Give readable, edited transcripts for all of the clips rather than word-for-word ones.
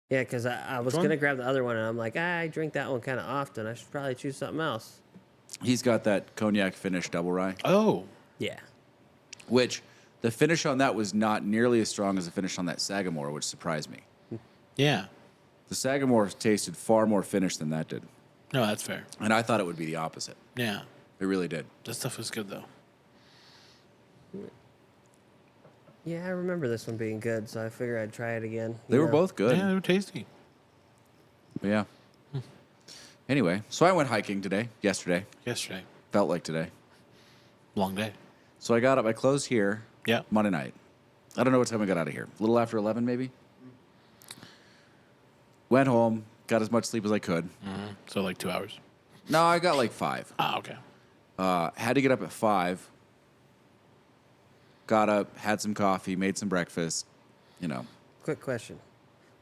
Yeah, because I was going to grab the other one, and I'm like, I drink that one kind of often. I should probably choose something else. He's got that cognac finish double rye, Oh, Yeah. which the finish on that was not nearly as strong as the finish on that Sagamore, which surprised me. yeah. The Sagamore tasted far more finished than that did. No, that's fair. And I thought it would be the opposite. Yeah. It really did. That stuff was good, though. Yeah, I remember this one being good, so I figured I'd try it again. They were both good. Yeah, they were tasty. Yeah. Anyway, so I went hiking yesterday. Yesterday. Felt like today. Long day. So I got up, I closed here Yeah. Monday night. I don't know what time I got out of here. A little after 11, maybe? Went home, got as much sleep as I could. So like 2 hours. No, I got like 5. Ah, okay. Had to get up at 5. Got up, had some coffee, made some breakfast, Quick question.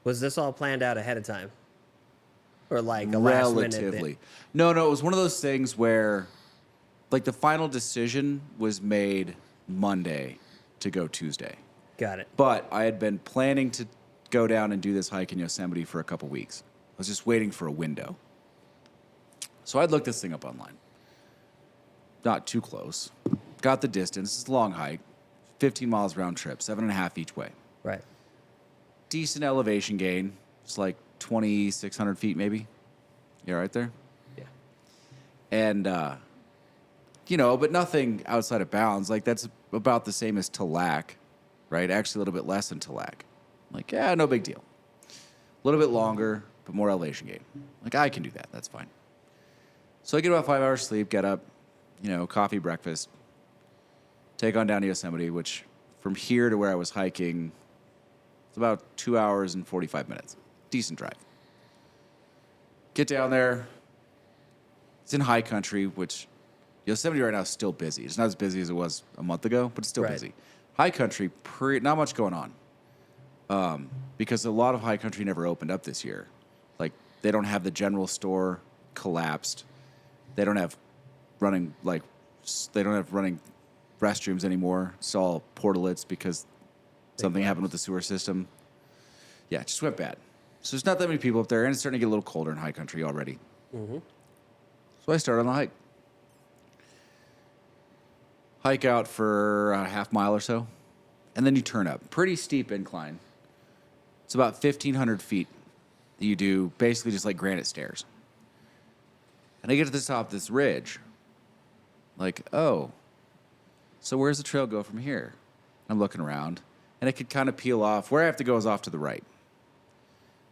Was this all planned out ahead of time? Or like a last minute relatively. thing? No, it was one of those things where, like, the final decision was made Monday to go Tuesday. Got it. But I had been planning to go down and do this hike in Yosemite for a couple weeks. I was just waiting for a window. So I'd looked this thing up online. Not too close. Got the distance. It's a long hike. 15 miles round trip, 7.5 each way. Right. Decent elevation gain. It's like 2,600 feet maybe. Yeah, right there. Yeah. And, but nothing outside of bounds. Like, that's about the same as Talac, right? Actually, a little bit less than Talac. Like, yeah, no big deal. A little bit longer, but more elevation gain. Like, I can do that. That's fine. So I get about 5 hours sleep, get up, coffee, breakfast, take on down to Yosemite, which from here to where I was hiking, it's about 2 hours and 45 minutes. Decent drive. Get down there. It's in high country, which Yosemite right now is still busy. It's not as busy as it was a month ago, but it's still Right. busy. High country, not much going on. Because a lot of high country never opened up this year. Like, they don't have the general store collapsed. They don't have running restrooms anymore. It's all portalets because something happened with the sewer system. Yeah, it just went bad. So there's not that many people up there, and it's starting to get a little colder in high country already. Mm-hmm. So I started on the hike. Hike out for a half mile or so, and then you turn up. Pretty steep incline. It's about 1,500 feet that you do basically just like granite stairs. And I get to the top of this ridge. Like, oh, so where's the trail go from here? I'm looking around, and it could kind of peel off. Where I have to go is off to the right.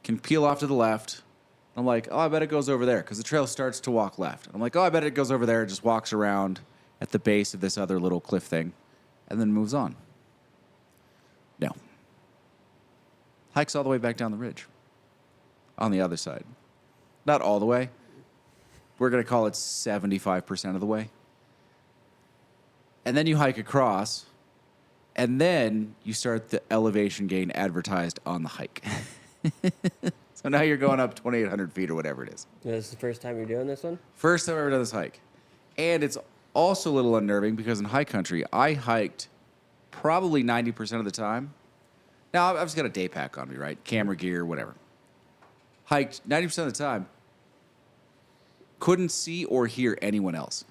Can peel off to the left. I'm like, oh, I bet it goes over there, because the trail starts to walk left. I'm like, oh, I bet it goes over there. It just walks around at the base of this other little cliff thing, and then moves on. No. Hikes all the way back down the ridge. On the other side. Not all the way. We're going to call it 75% of the way. And then you hike across, and then you start the elevation gain advertised on the hike. So now you're going up 2,800 feet or whatever it is. This is the first time you're doing this one? First time I've ever done this hike. And it's also a little unnerving because in high country, I hiked probably 90% of the time. Now, I've just got a day pack on me, right? Camera gear, whatever. Hiked 90% of the time. Couldn't see or hear anyone else.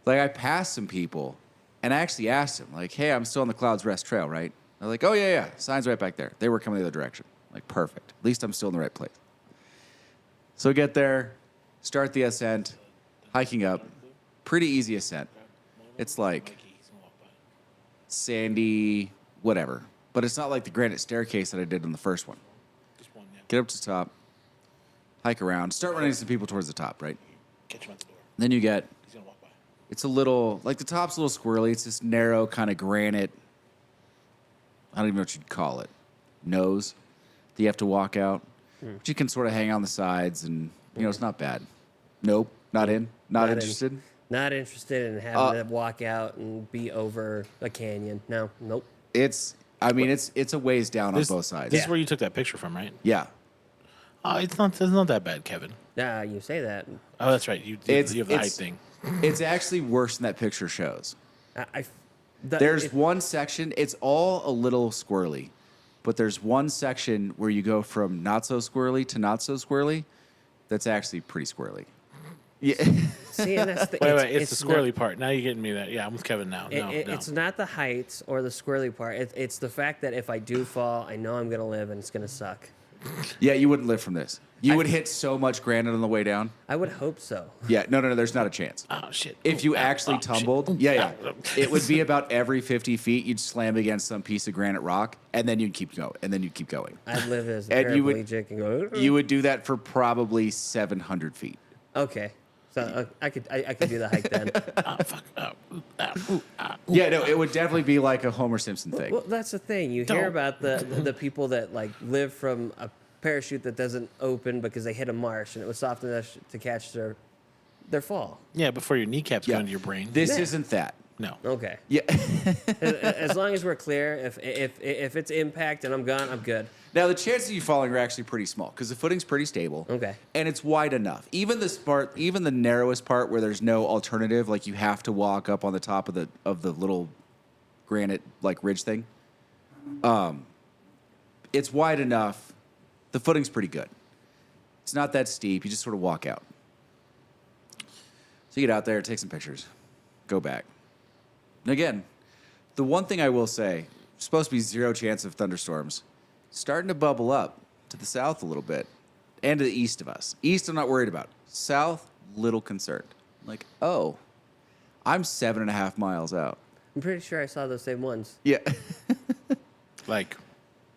Like, I passed some people, and I actually asked them, like, hey, I'm still on the Clouds Rest Trail, right? They're like, oh, yeah, sign's right back there. They were coming the other direction. Like, perfect. At least I'm still in the right place. So get there, start the ascent, hiking up. Pretty easy ascent. It's like sandy, whatever. But it's not like the granite staircase that I did on the first one. Get up to the top, hike around, start running into people towards the top, right? Catch him at the door. Then you get, He's going to walk by. it's a little, like the top's a little squirrely. It's this narrow kind of granite, I don't even know what you'd call it, nose that you have to walk out. But you can sort of hang on the sides and, it's not bad. Nope, not in, not interested. Not interested in having to walk out and be over a canyon. No, nope. It's a ways down on both sides. This is where you took that picture from, right? Yeah. It's not that bad, Kevin. You say that. Oh, that's right. You have the height thing. It's actually worse than that picture shows. I, There's one section, it's all a little squirrely. But there's one section where you go from not so squirrely to not so squirrely. That's actually pretty squirrely. Yeah. See, and that's the, Wait, it's the squirrely not, part. Now you're getting me that. Yeah, I'm with Kevin now. No. It's not the height or the squirrely part. It's the fact that if I do fall, I know I'm going to live and it's going to suck. Yeah, you wouldn't live from this. You would hit so much granite on the way down. I would hope so. Yeah, no, there's not a chance. Oh, shit. If you actually tumbled, shit. yeah. It would be about every 50 feet, you'd slam against some piece of granite rock, and then you'd keep going, and then you'd keep going. I'd live as a And you would- paraplegic and go, You would do that for probably 700 feet. okay. So I could do the hike then. Yeah, no, it would definitely be like a Homer Simpson thing. Well, that's the thing. You hear about the people that like live from a parachute that doesn't open because they hit a marsh and it was soft enough to catch their fall. Yeah, before your kneecaps Yeah. go into your brain. This Yeah. isn't that. No. Okay. Yeah. As long as we're clear, if it's impact and I'm gone, I'm good. Now, the chances of you falling are actually pretty small because the footing's pretty stable. Okay. And it's wide enough. Even the narrowest part where there's no alternative, like you have to walk up on the top of the little granite like ridge thing. It's wide enough. The footing's pretty good. It's not that steep. You just sort of walk out. So you get out there, take some pictures, go back. And again, the one thing I will say, supposed to be zero chance of thunderstorms, starting to bubble up to the south a little bit and to the east of us. East, I'm not worried about. South, little concerned. Like, oh, I'm 7.5 miles out. I'm pretty sure I saw those same ones. Yeah. Like,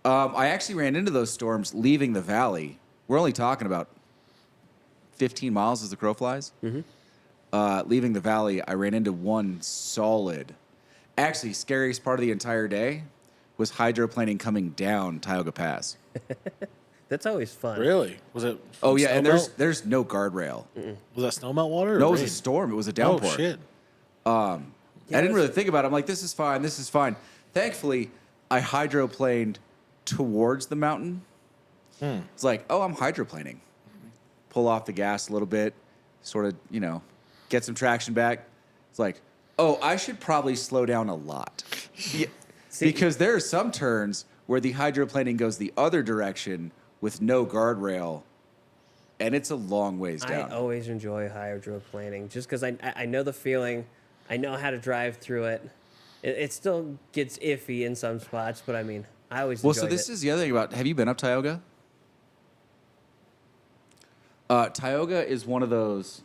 I actually ran into those storms leaving the valley. We're only talking about 15 miles as the crow flies. Mm-hmm. Leaving the valley, I ran into one solid. Actually, scariest part of the entire day was hydroplaning coming down Tioga Pass. That's always fun. really? Was it? Oh yeah, and snowmelt? there's no guardrail. Was that snowmelt water? Or No, it was rain? a storm. It was a Oh downpour. shit! I didn't really think about it. I'm like, this is fine. This is fine. Thankfully, I hydroplaned towards the mountain. It's like, oh, I'm hydroplaning. Pull off the gas a little bit, sort of, get some traction back. It's like, oh, I should probably slow down a lot. Yeah, because there are some turns where the hydroplaning goes the other direction with no guardrail, and it's a long ways down. I always enjoy hydroplaning just because I know the feeling. I know how to drive through it. It still gets iffy in some spots, but I mean, I always enjoy Well, so this is the other thing about, have you been up Tioga? Tioga is one of those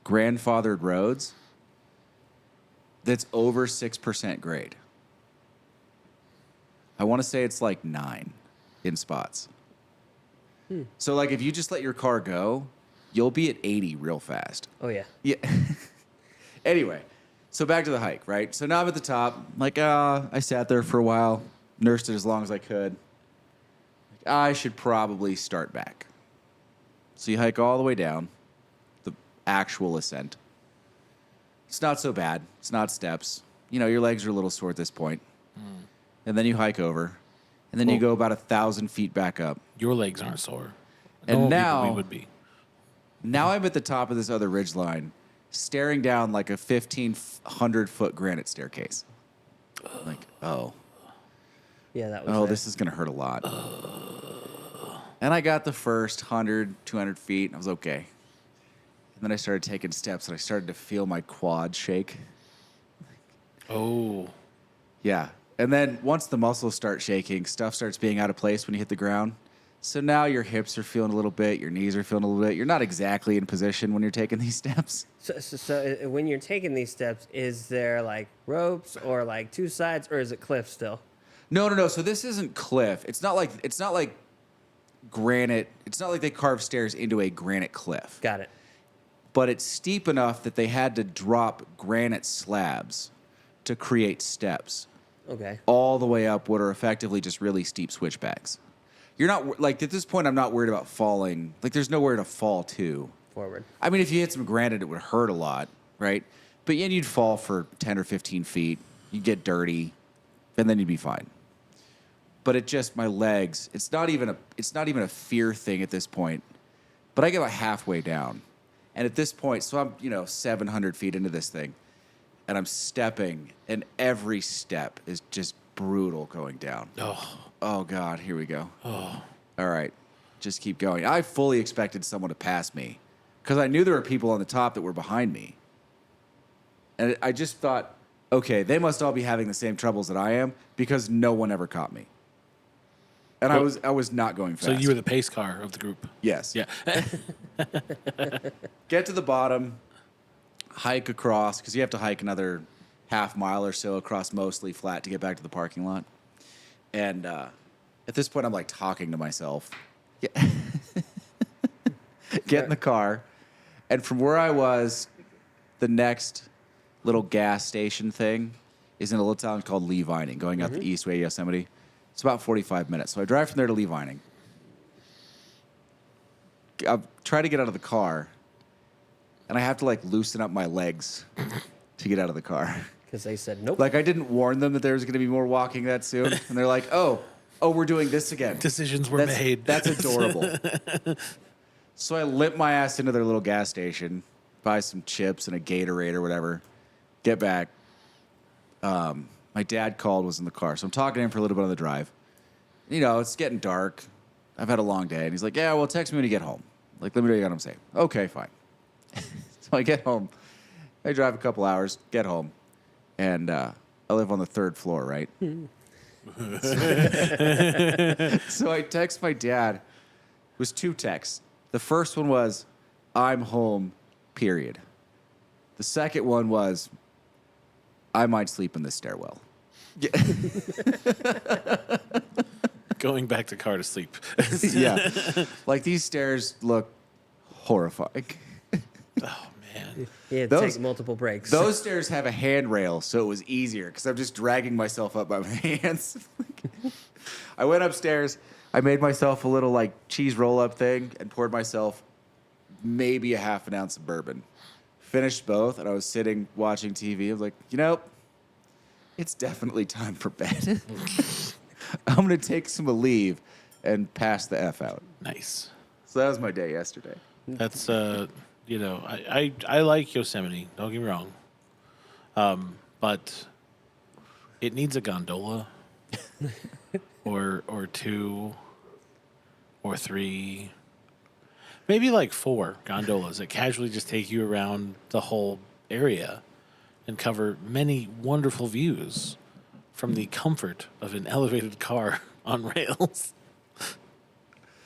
grandfathered roads that's over 6% grade. I want to say it's like 9 in spots. So like if you just let your car go, you'll be at 80 real fast. Oh yeah. Yeah. Anyway, so back to the hike, right? So now I'm at the top. I'm like, I sat there for a while, nursed it as long as I could. I should probably start back. So you hike all the way down, the actual ascent. It's not so bad. It's not steps. Your legs are a little sore at this point. And then you hike over. And then you go about 1,000 feet back up. Your legs aren't sore. And Normal people, now- we would be. Now I'm at the top of this other ridge line, staring down like a 1,500-foot granite staircase. Like, oh, Yeah, that was. this is going to hurt a lot. And I got the first 100, 200 feet, and I was okay. And then I started taking steps, and I started to feel my quad shake. Oh, Yeah. And then once the muscles start shaking, stuff starts being out of place when you hit the ground. So now your hips are feeling a little bit, your knees are feeling a little bit. You're not exactly in position when you're taking these steps. So when you're taking these steps, is there like ropes or like two sides, or is it cliff still? No. So this isn't cliff. It's not like granite. It's not like they carved stairs into a granite cliff. Got it. But it's steep enough that they had to drop granite slabs to create steps Okay. all the way up what are effectively just really steep switchbacks. You're not, like, at this point, I'm not worried about falling. Like, there's nowhere to fall to. Forward. I mean, if you hit some granite, it would hurt a lot, right? But then you'd fall for 10 or 15 feet. You'd get dirty, and then you'd be fine. But it just, my legs, it's not even a fear thing at this point. But I get about halfway down. And at this point, so I'm, 700 feet into this thing. And I'm stepping, and every step is just brutal going down. Oh God, here we go. All right, just keep going. I fully expected someone to pass me because I knew there were people on the top that were behind me. And I just thought, okay, they must all be having the same troubles that I am because no one ever caught me. And I was not going fast. So you were the pace car of the group. Yes. Yeah. Get to the bottom, hike across, because you have to hike another half mile or so across mostly flat to get back to the parking lot. And at this point, I'm like talking to myself. Get in the car. And from where I was, the next little gas station thing is in a little town called Lee Vining, going out the east way of Yosemite. It's about 45 minutes. So I drive from there to Lee Vining. I try to get out of the car, and I have to like loosen up my legs to get out of the car. Because they said nope. Like I didn't warn them that there was going to be more walking that soon, and they're like, "Oh, we're doing this again." Decisions were made. That's adorable. So I limp my ass into their little gas station, buy some chips and a Gatorade or whatever, get back. My dad called, was in the car, so I'm talking to him for a little bit on the drive. You know, it's getting dark. I've had a long day, and he's like, "Yeah, well, text me when you get home. Like, let me know what I'm saying." Okay, fine. So I get home. I drive a couple hours, get home, and I live on the 3rd floor, right? So I text my dad. It was 2 texts. The first one was, "I'm home, period." The second one was, "I might sleep in this stairwell." Going back to car to sleep. Yeah. Like these stairs look horrifying. Oh, man. You had to Those- take multiple breaks. Those stairs have a handrail, so it was easier because I'm just dragging myself up by my hands. I went upstairs. I made myself a little like cheese roll-up thing and poured myself maybe a half an ounce of bourbon. Finished both, and I was sitting watching TV. I was like, you know, it's definitely time for bed. I'm going to take some leave and pass the F out. Nice. So that was my day yesterday. That's you know, I like Yosemite, don't get me wrong. But it needs a gondola or 2 or 3, maybe like 4 gondolas that casually just take you around the whole area and cover many wonderful views from the comfort of an elevated car on rails.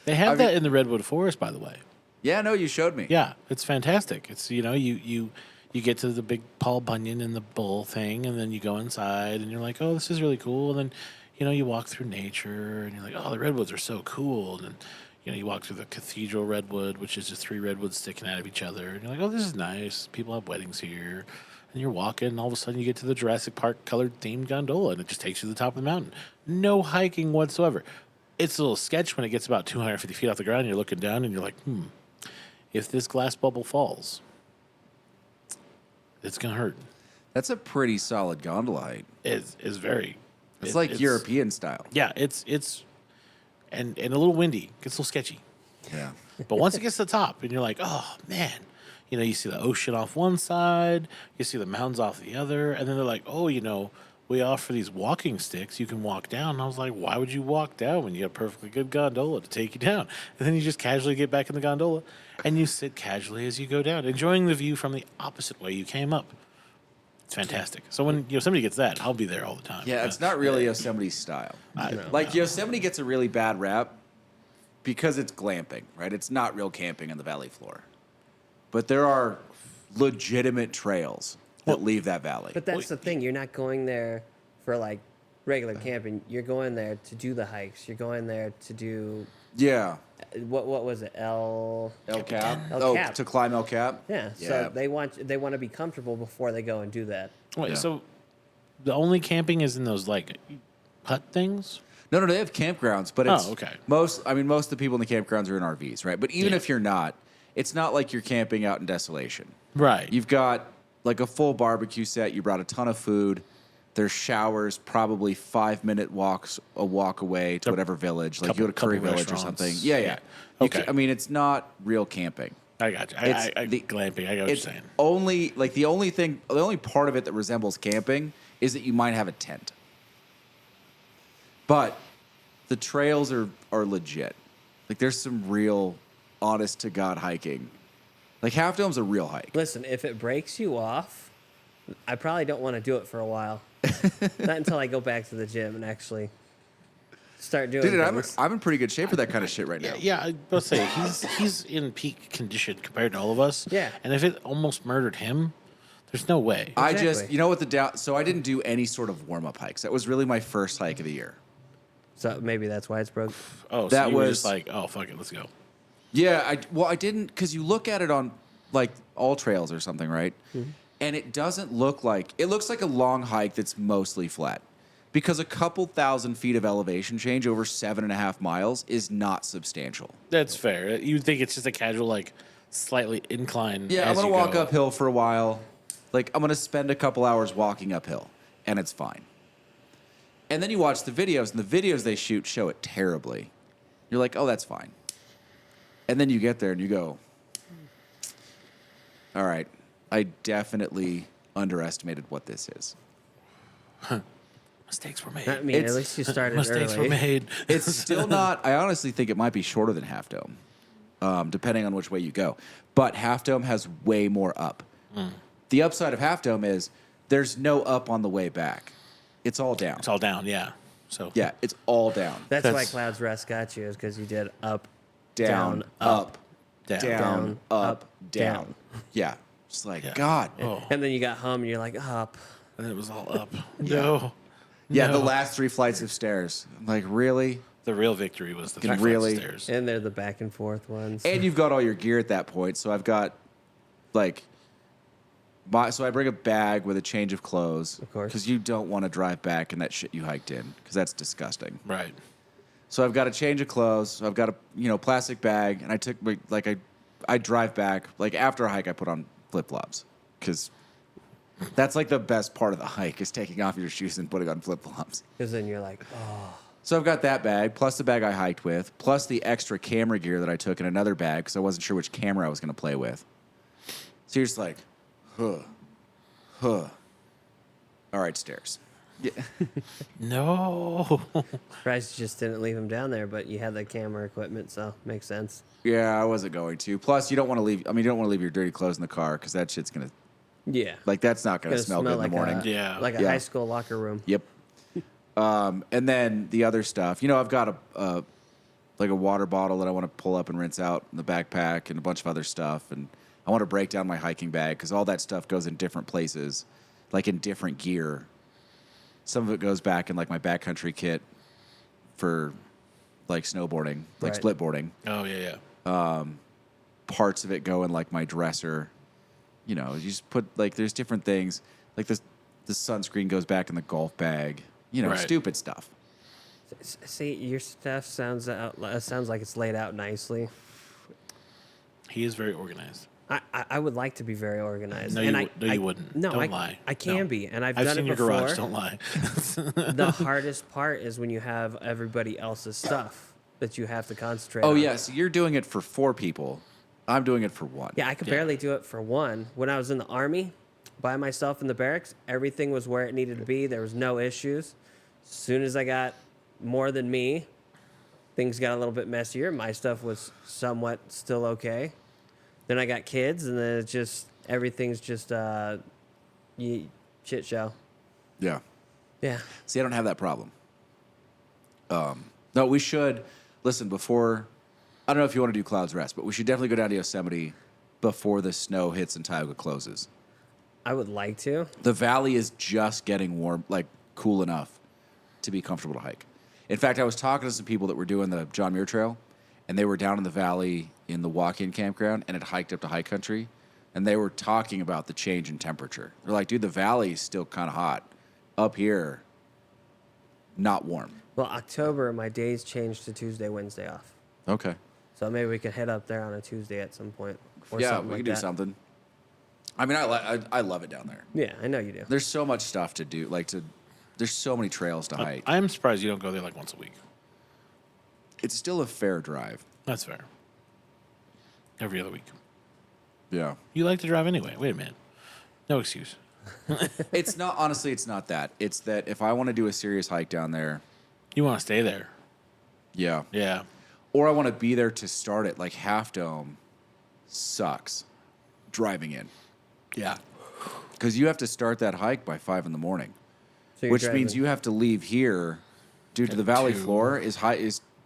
They have that in the Redwood Forest, by the way. Yeah, no, you showed me. Yeah, it's fantastic. It's, you know, you get to the big Paul Bunyan and the bull thing, and then you go inside, and you're like, oh, this is really cool. And then, you know, you walk through nature, and you're like, oh, the redwoods are so cool. And then, you know, you walk through the cathedral redwood, which is just 3 redwoods sticking out of each other, and you're like, oh, this is nice. People have weddings here. And you're walking, and all of a sudden you get to the Jurassic Park colored themed gondola, and it just takes you to the top of the mountain. No hiking whatsoever. It's a little sketch when it gets about 250 feet off the ground, and you're looking down, and you're like, if this glass bubble falls, it's going to hurt. That's a pretty solid gondola height. It's very... It's like European style. Yeah, it's and a little windy. Gets a little sketchy. Yeah. But once it gets to the top, and you're like, oh, man. You know, you see the ocean off one side, you see the mountains off the other, and then they're like, oh, you know, we offer these walking sticks. You can walk down. And I was like, why would you walk down when you have a perfectly good gondola to take you down? And then you just casually get back in the gondola, and you sit casually as you go down, enjoying the view from the opposite way you came up. It's fantastic. So when Yosemite gets that, I'll be there all the time. Yeah, it's not really Yosemite style. Like Yosemite gets a really bad rap because it's glamping, right? It's not real camping on the valley floor. But there are legitimate trails that leave that valley. But that's the thing. You're not going there for like regular camping. You're going there to do the hikes. You're going there to do Yeah. what was it? El Cap. El Cap. To climb El Cap? Yeah. So they want to be comfortable before they go and do that. Wait, Yeah. so the only camping is in those, like, hut things? No, they have campgrounds, but it's okay. most of the people in the campgrounds are in RVs, right? But even if you're not, it's not like you're camping out in desolation. Right. You've got like a full barbecue set. You brought a ton of food. There's showers, probably 5-minute walks, a walk away to whatever village. Like you go to Curry Village or something. Yeah. Okay. I mean, it's not real camping. I got you. It's Glamping. I got what you're It's saying. only like the only part of it that resembles camping is that you might have a tent. But the trails are legit. Like there's some real honest to God hiking. Like Half Dome's a real hike. Listen, if it breaks you off, I probably don't want to do it for a while. Not until I go back to the gym and actually start doing Dude, things. I'm in pretty good shape for that kind of shit right now. Yeah, I was say he's in peak condition compared to all of us. Yeah. And if it almost murdered him, there's no way. I just, Exactly. you know what the doubt? So I didn't do any sort of warm up hikes. That was really my first hike of the year. So maybe that's why it's broke. Oh, so that you were was- just like, oh fuck it, let's go. Yeah, I didn't, because you look at it on like all trails or something, right? And it doesn't look like, it looks like a long hike that's mostly flat. Because a couple thousand feet of elevation change over 7.5 miles is not substantial. That's fair. You'd think it's just a casual, like, slightly incline. Yeah, I'm as gonna you walk go. uphill for a while. Like I'm gonna spend a couple hours walking uphill, and it's fine. And then you watch the videos, and the videos they show it terribly. You're like, oh, that's fine. And then you get there and you go, all right, I definitely underestimated what this is. Mistakes were made. I mean, at It's- least you started Mistakes early. were made. It's still not. I honestly think it might be shorter than Half Dome, depending on which way you go. But Half Dome has way more up. The upside of Half Dome is there's no up on the way back. It's all down. It's all down, yeah. So Yeah, it's all down. That's why That's- Cloud's Rest got you, is because you did up, Down, up, down. down, up, down. down. Yeah. It's like, Yeah. God. Oh, and then you got hum, and you're like, up. and it was all up. No. Yeah, No. the last 3 flights of stairs. I'm like, really? The real victory was the Can three really- flights of stairs. And they're the back and forth ones. And you've got all your gear at that point. So I've got, like, so I bring a bag with a change of clothes. Of course. Because you don't want to drive back in that shit you hiked in, because that's disgusting. Right. So I've got a change of clothes. So I've got a plastic bag, and I took I drive back. Like after a hike, I put on flip flops because that's like the best part of the hike is taking off your shoes and putting on flip flops. Because then you're like, oh. So I've got that bag plus the bag I hiked with, plus the extra camera gear that I took in another bag because I wasn't sure which camera I was going to play with. So you're just like, all right, stairs. Yeah. No. Surprised you just didn't leave him down there, but you had the camera equipment, so makes sense. Yeah, I wasn't going to. Plus, you don't want to leave. I mean, you don't want to leave your dirty clothes in the car because that shit's gonna Yeah. that's not gonna Gonna smell good in like the morning. Yeah. Like a Yeah. high school locker room. Yep. And then the other stuff. I've got a water bottle that I want to pull up and rinse out in the backpack and a bunch of other stuff. And I want to break down my hiking bag because all that stuff goes in different places, like in different gear. Some of it goes back in like my backcountry kit for like snowboarding, like Right. split boarding. Oh, yeah. Parts of it go in like my dresser. You just put like there's different things. Like the sunscreen goes back in the golf bag. Right. Stupid stuff. See, your stuff sounds like it's laid out nicely. He is very organized. I would like to be very organized. No, and you wouldn't. No, Don't lie. I can No. be, and I've I've done seen it your before. garage. Don't lie. The hardest part is when you have everybody else's stuff that you have to concentrate on. Oh yeah, so you're doing it for 4 people. I'm doing it for 1. Yeah, I could Yeah. barely do it for one. When I was in the Army, by myself in the barracks, everything was where it needed to be. There was no issues. As soon as I got more than me, things got a little bit messier. My stuff was somewhat still okay. Then I got kids, and then it's just everything's just shit show. Yeah. Yeah. See, I don't have that problem. No, we should listen before. I don't know if you want to do Cloud's Rest, but we should definitely go down to Yosemite before the snow hits and Tioga closes. I would like to. The valley is just getting warm, like cool enough to be comfortable to hike. In fact, I was talking to some people that were doing the John Muir Trail, and they were down in the valley in the walk-in campground and had hiked up to high country, and they were talking about the change in temperature. They're like, dude, the valley is still kind of hot. Up here, not warm. Well, October, my days changed to Tuesday, Wednesday off. Okay. So maybe we could head up there on a Tuesday at some point. Or Yeah, something we like could do that. something. I mean, I love it down there. Yeah, I know you do. There's so much stuff to do. There's so many trails to hike. I'm surprised you don't go there like once a week. It's still a fair drive. That's fair. Every other week. Yeah. You like to drive anyway. Wait a minute. No excuse. It's not, honestly, it's not that. It's that if I want to do a serious hike down there, You want to stay there. Yeah. Yeah. Or I want to be there to start it. Like Half Dome sucks driving in. Yeah. Because you have to start that hike by 5 in the morning, So you're which driving- means you have to leave here due to At the valley 2. floor is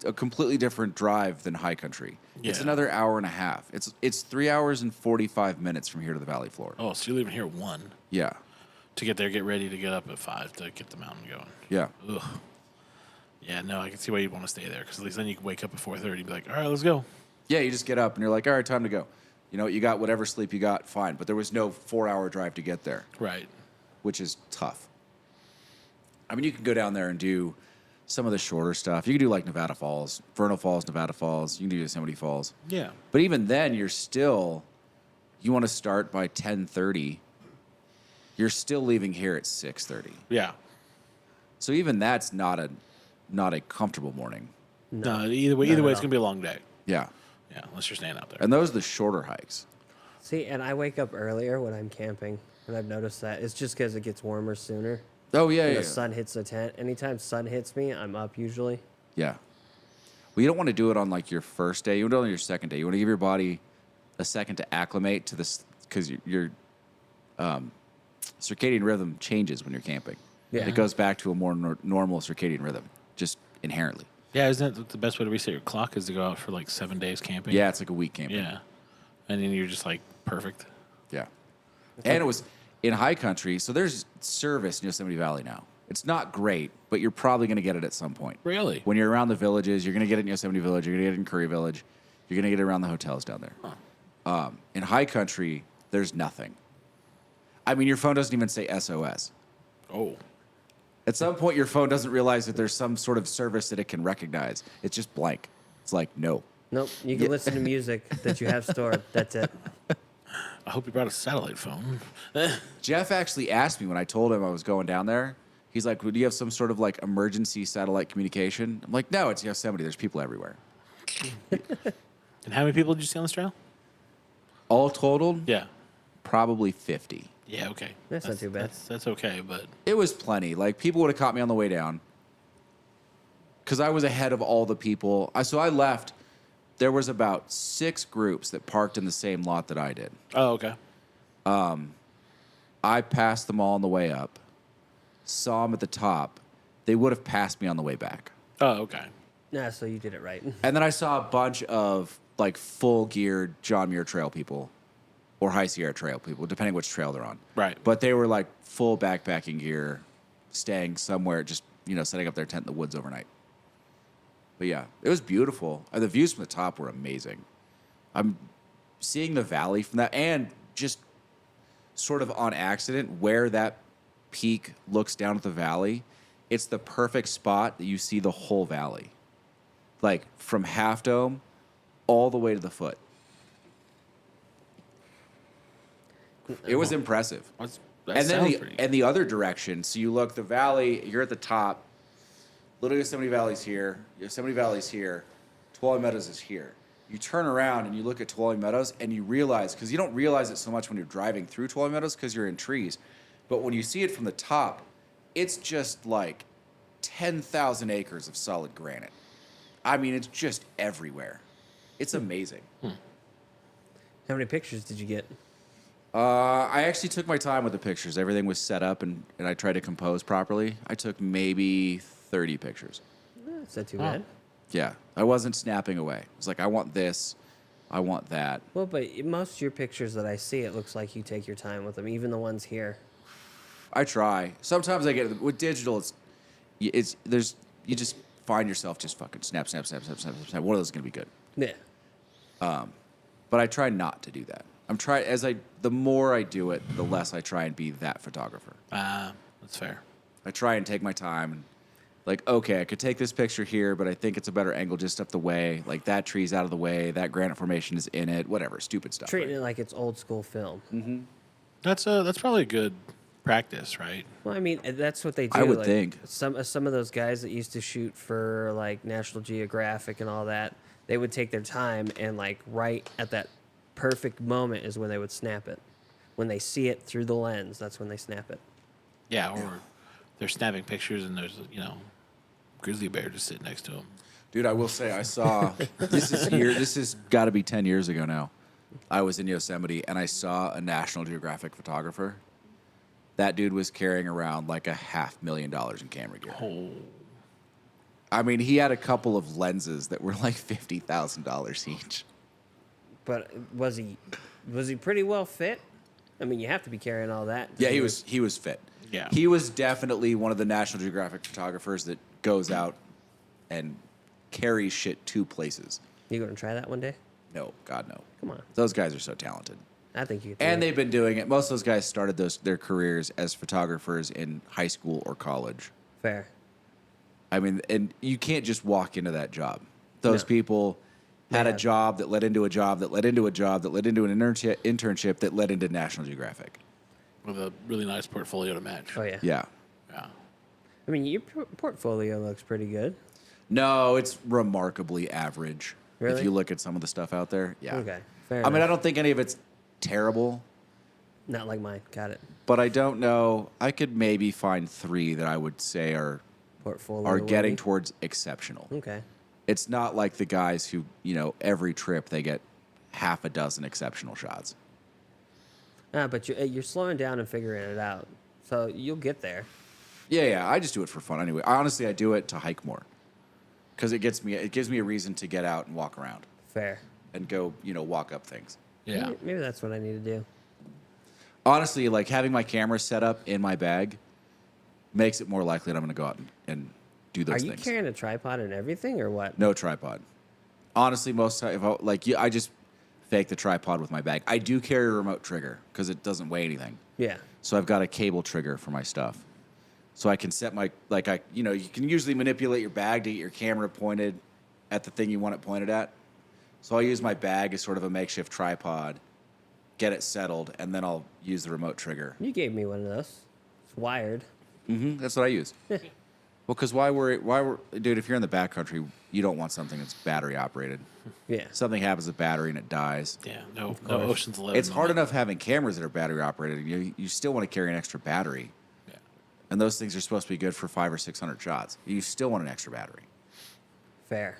a completely different drive than high country. It's Yeah. another hour and a half. It's 3 hours and 45 minutes from here to the valley floor. Oh, so you're leaving here at 1 Yeah. to get there, get ready to get up at 5 to get the mountain going. Yeah. Ugh. Yeah, no, I can see why you'd want to stay there because at least then you can wake up at 4:30 and be like, all right, let's go. Yeah, you just get up and you're like, all right, time to go. You know, you got whatever sleep you got, fine. But there was no 4-hour drive to get there, Right. which is tough. I mean, you can go down there and do some of the shorter stuff. You can do like Nevada Falls, Vernal Falls, Nevada Falls. You can do Yosemite Falls. Yeah. But even then, you want to start by 10:30. You're still leaving here at 6:30. Yeah. So even that's not a comfortable morning. No, either way, Not at it's all. going to be a long day. Yeah. Yeah, unless you're staying out there. And those are the shorter hikes. See, and I wake up earlier when I'm camping, and I've noticed that. It's just because it gets warmer sooner. Oh, yeah, When yeah. the sun hits the tent. Anytime sun hits me, I'm up usually. Yeah. Well, you don't want to do it on like your first day. You want to do it on your second day. You want to give your body a second to acclimate to this because your circadian rhythm changes when you're camping. Yeah. It goes back to a more normal circadian rhythm, just inherently. Yeah, isn't it the best way to reset your clock is to go out for like 7 days camping? Yeah, it's like a week camping. Yeah. And then you're just like perfect. Yeah. And it was in high country, so there's service in Yosemite Valley now. It's not great, but you're probably going to get it at some point. Really? When you're around the villages, you're going to get it in Yosemite Village, you're going to get it in Curry Village, you're going to get it around the hotels down there. In high country, there's nothing. I mean, your phone doesn't even say SOS. Oh. At some point, your phone doesn't realize that there's some sort of service that it can recognize. It's just blank. It's like, no. Nope. You can listen to music that you have stored. That's it. I hope you brought a satellite phone. Jeff actually asked me when I told him I was going down there. He's like, "Would you have some sort of like emergency satellite communication?" I'm like, "No, it's Yosemite. There's people everywhere." And how many people did you see on this trail? All totaled, Yeah. probably 50. Yeah, okay. That's not too bad. That's okay, but It was plenty. Like people would have caught me on the way down because I was ahead of all the people. So I left. There was about 6 groups that parked in the same lot that I did. oh, okay. I passed them all on the way up. Saw them at the top. They would have passed me on the way back. Oh, okay. Nah, so you did it right. And then I saw a bunch of like full geared John Muir Trail people or High Sierra Trail people, depending which trail they're on. Right. But they were like full backpacking gear, staying somewhere, just, setting up their tent in the woods overnight. But yeah, it was beautiful. The views from the top were amazing. I'm seeing the valley from that and just sort of on accident where that peak looks down at the valley. It's the perfect spot that you see the whole valley. Like from Half Dome all the way to the foot. It was impressive. That And then sounds pretty the other direction, so you look the valley, you're at the top. Little Yosemite Valley's here. Yosemite Valley's here. Tuolumne Meadows is here. You turn around and you look at Tuolumne Meadows and you realize, because you don't realize it so much when you're driving through Tuolumne Meadows because you're in trees, but when you see it from the top, it's just like 10,000 acres of solid granite. I mean, it's just everywhere. It's amazing. How many pictures did you get? I actually took my time with the pictures. Everything was set up and I tried to compose properly. I took maybe 30 pictures. That's not too Wow. bad. Yeah, I wasn't snapping away. It was like, I want this, I want that. Well, but most of your pictures that I see, it looks like you take your time with them, even the ones here. I try. Sometimes I get with digital. You just find yourself just fucking snap. One of those is gonna be good. Yeah. But I try not to do that. The more I do it, the less I try and be that photographer. that's fair. I try and take my time and like, okay, I could take this picture here, but I think it's a better angle just up the way. Like that tree's out of the way, that granite formation is in it, whatever, stupid stuff. Treating right? it like it's old school film. That's probably a good practice, right? Well, I mean, that's what they do. I would like, think. some of those guys that used to shoot for like National Geographic and all that, they would take their time and like right at that perfect moment is when they would snap it. When they see it through the lens, that's when they snap it. Yeah, or they're snapping pictures and there's grizzly bear just sitting next to him. Dude, I will say I saw this has got to be 10 years ago now. I was in Yosemite and I saw a National Geographic photographer. That dude was carrying around like $500,000 in camera gear. Oh. I mean, he had a couple of lenses that were like $50,000 each. But was he pretty well fit? I mean, you have to be carrying all that. Yeah, he was fit. Yeah. He was definitely one of the National Geographic photographers that goes out and carries shit to places. You going to try that one day? No, God no. Come on. Those guys are so talented. I think you could do And it. they've been doing it. Most of those guys started their careers as photographers in high school or college. Fair. I mean, and you can't just walk into that job. Those No. people had They a have- job that led into a job that led into a job that led into an internship that led into National Geographic. With a really nice portfolio to match. Oh, yeah. Yeah. Yeah. I mean, your portfolio looks pretty good. No, it's remarkably average. Really? If you look at some of the stuff out there. Yeah. Okay. Fair I mean, I enough. don't think any of it's terrible, Not like mine. Got it. but I don't know. I could maybe find 3 that I would say are Portfolio. getting worthy. towards exceptional. Okay. It's not like the guys who, every trip they get half a dozen exceptional shots. But you're slowing down and figuring it out, so you'll get there. Yeah, I just do it for fun anyway. Honestly, I do it to hike more because it gives me a reason to get out and walk around Fair. and go, walk up things. Yeah. Maybe that's what I need to do. Honestly, like having my camera set up in my bag makes it more likely that I'm going to go out and do those Are you things. carrying a tripod and everything, or what? No tripod. Honestly, most time, I just fake the tripod with my bag. I do carry a remote trigger because it doesn't weigh anything. Yeah. So I've got a cable trigger for my stuff. So I can set you can usually manipulate your bag to get your camera pointed at the thing you want it pointed at. So I'll use my bag as sort of a makeshift tripod, get it settled, and then I'll use the remote trigger. You gave me one of those. It's wired. That's what I use. Well, because dude, if you're in the backcountry, you don't want something that's battery operated. Yeah. Something happens with battery and it dies. Yeah. No course. Ocean's 11. It's hard enough having cameras that are battery operated. You still want to carry an extra battery. Yeah. And those things are supposed to be good for 500 or 600 shots. You still want an extra battery. Fair.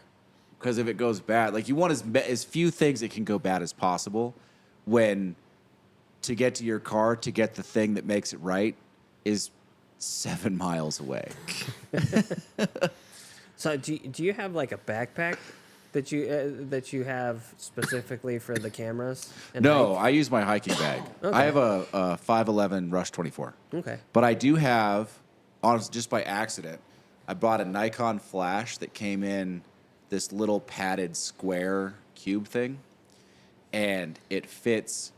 Because if it goes bad, you want as few things that can go bad as possible when to get to your car, to get the thing that makes it right, is 7 miles away. So do you have like a backpack that you have specifically for the cameras? And No, hike? I use my hiking bag. Okay. I have a 511 Rush 24. Okay. But I do have, honestly, just by accident, I bought a Nikon flash that came in this little padded square cube thing, and it fits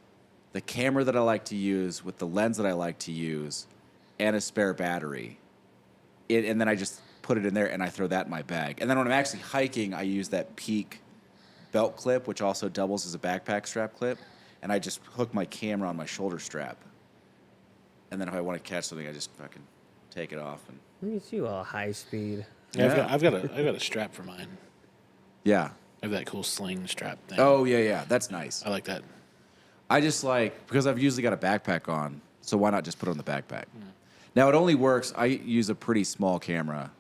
the camera that I like to use with the lens that I like to use and a spare battery. And then I just put it in there and I throw that in my bag. And then when I'm actually hiking, I use that Peak belt clip, which also doubles as a backpack strap clip, and I just hook my camera on my shoulder strap. And then if I want to catch something, I just fucking take it off. And Look at you all high speed. Yeah, Yeah. I've got a strap for mine. yeah. I have that cool sling strap thing. Oh, yeah. That's nice. I like that. I just because I've usually got a backpack on, so why not just put it on the backpack? Now, it only works, I use a pretty small camera.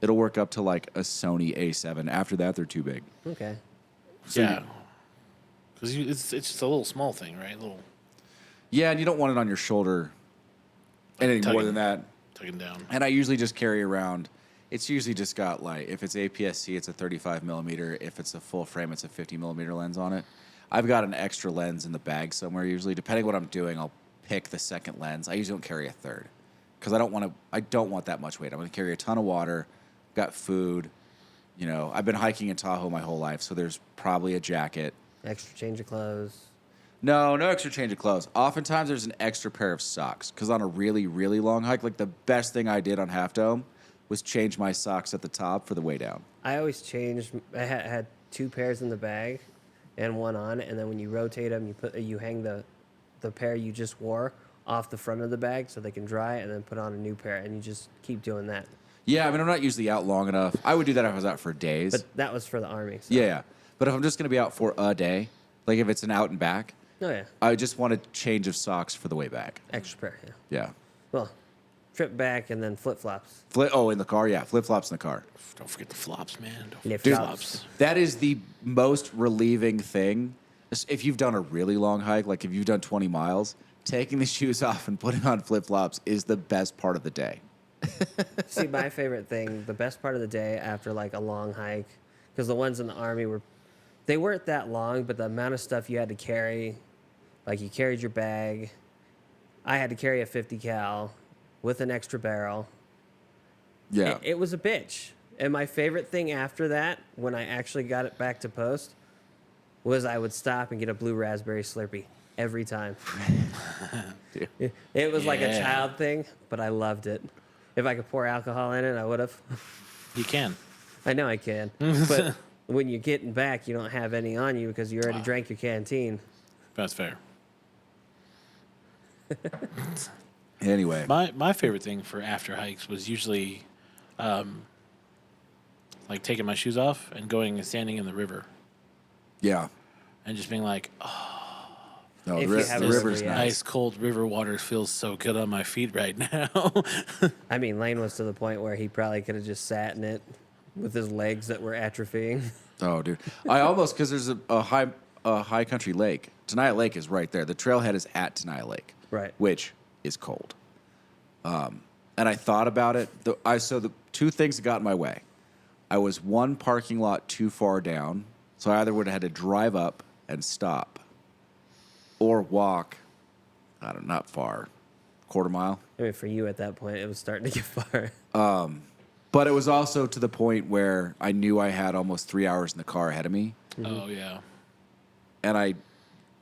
It'll work up to like a Sony A7. After that, they're too big. Okay. Yeah. Because it's just a little small thing, right? A little Yeah, and you don't want it on your shoulder anything more tugging. than that. tugging down. And I usually just carry around. It's usually just got if it's APS-C, it's a 35 millimeter. If it's a full frame, it's a 50 millimeter lens on it. I've got an extra lens in the bag somewhere usually. Depending what I'm doing, I'll pick the second lens. I usually don't carry a third because I don't want that much weight. I'm going to carry a ton of water, got food. I've been hiking in Tahoe my whole life, so there's probably a jacket. Extra change of clothes. No extra change of clothes. Oftentimes there's an extra pair of socks because on a really, really long hike, the best thing I did on Half Dome was change my socks at the top for the way down. I always changed. I had 2 pairs in the bag, and one on, and then when you rotate them, you hang the pair you just wore off the front of the bag so they can dry, and then put on a new pair, and you just keep doing that. Yeah, I mean, I'm not usually out long enough. I would do that if I was out for days. But that was for the Army. So. Yeah. But if I'm just going to be out for a day, if it's an out and back, Oh yeah. I just want a change of socks for the way back. Extra pair. Yeah. Yeah. Well, if trip back, and then flip flops. In the car, yeah, flip flops in the car. Don't forget the flops, man. Don't Lift forget the flops. flops. That is the most relieving thing. If you've done a really long hike, like if you've done 20 miles, taking the shoes off and putting on flip flops is the best part of the day. See, my favorite thing, the best part of the day after like a long hike, because the ones in the Army they weren't that long, but the amount of stuff you had to carry, like you carried your bag. I had to carry a 50 cal with an extra barrel. Yeah. It was a bitch. And my favorite thing after that, when I actually got it back to post, was I would stop and get a blue raspberry Slurpee every time. It was like a Yeah. child thing, but I loved it. If I could pour alcohol in it, I would have. You can. I know I can. But when you're getting back, you don't have any on you because you already drank your canteen. That's fair. Anyway. My favorite thing for after hikes was usually like taking my shoes off and going and standing in the river Yeah. and just being like, oh, No, If the, you have the a river's river, yeah. nice. nice cold river water feels so good on my feet right now. I mean, Lane was to the point where he probably could have just sat in it with his legs that were atrophying. Oh, dude. I almost, because there's a high country lake. Tenaya Lake is right there. The trailhead is at Tenaya Lake. Right. Which is cold. And I thought about it. So the two things that got in my way. I was one parking lot too far down, so I either would have had to drive up and stop, or walk. I don't know, not far, quarter mile. I mean, for you at that point, it was starting to get far. But it was also to the point where I knew I had almost 3 hours in the car ahead of me, Oh, yeah. and I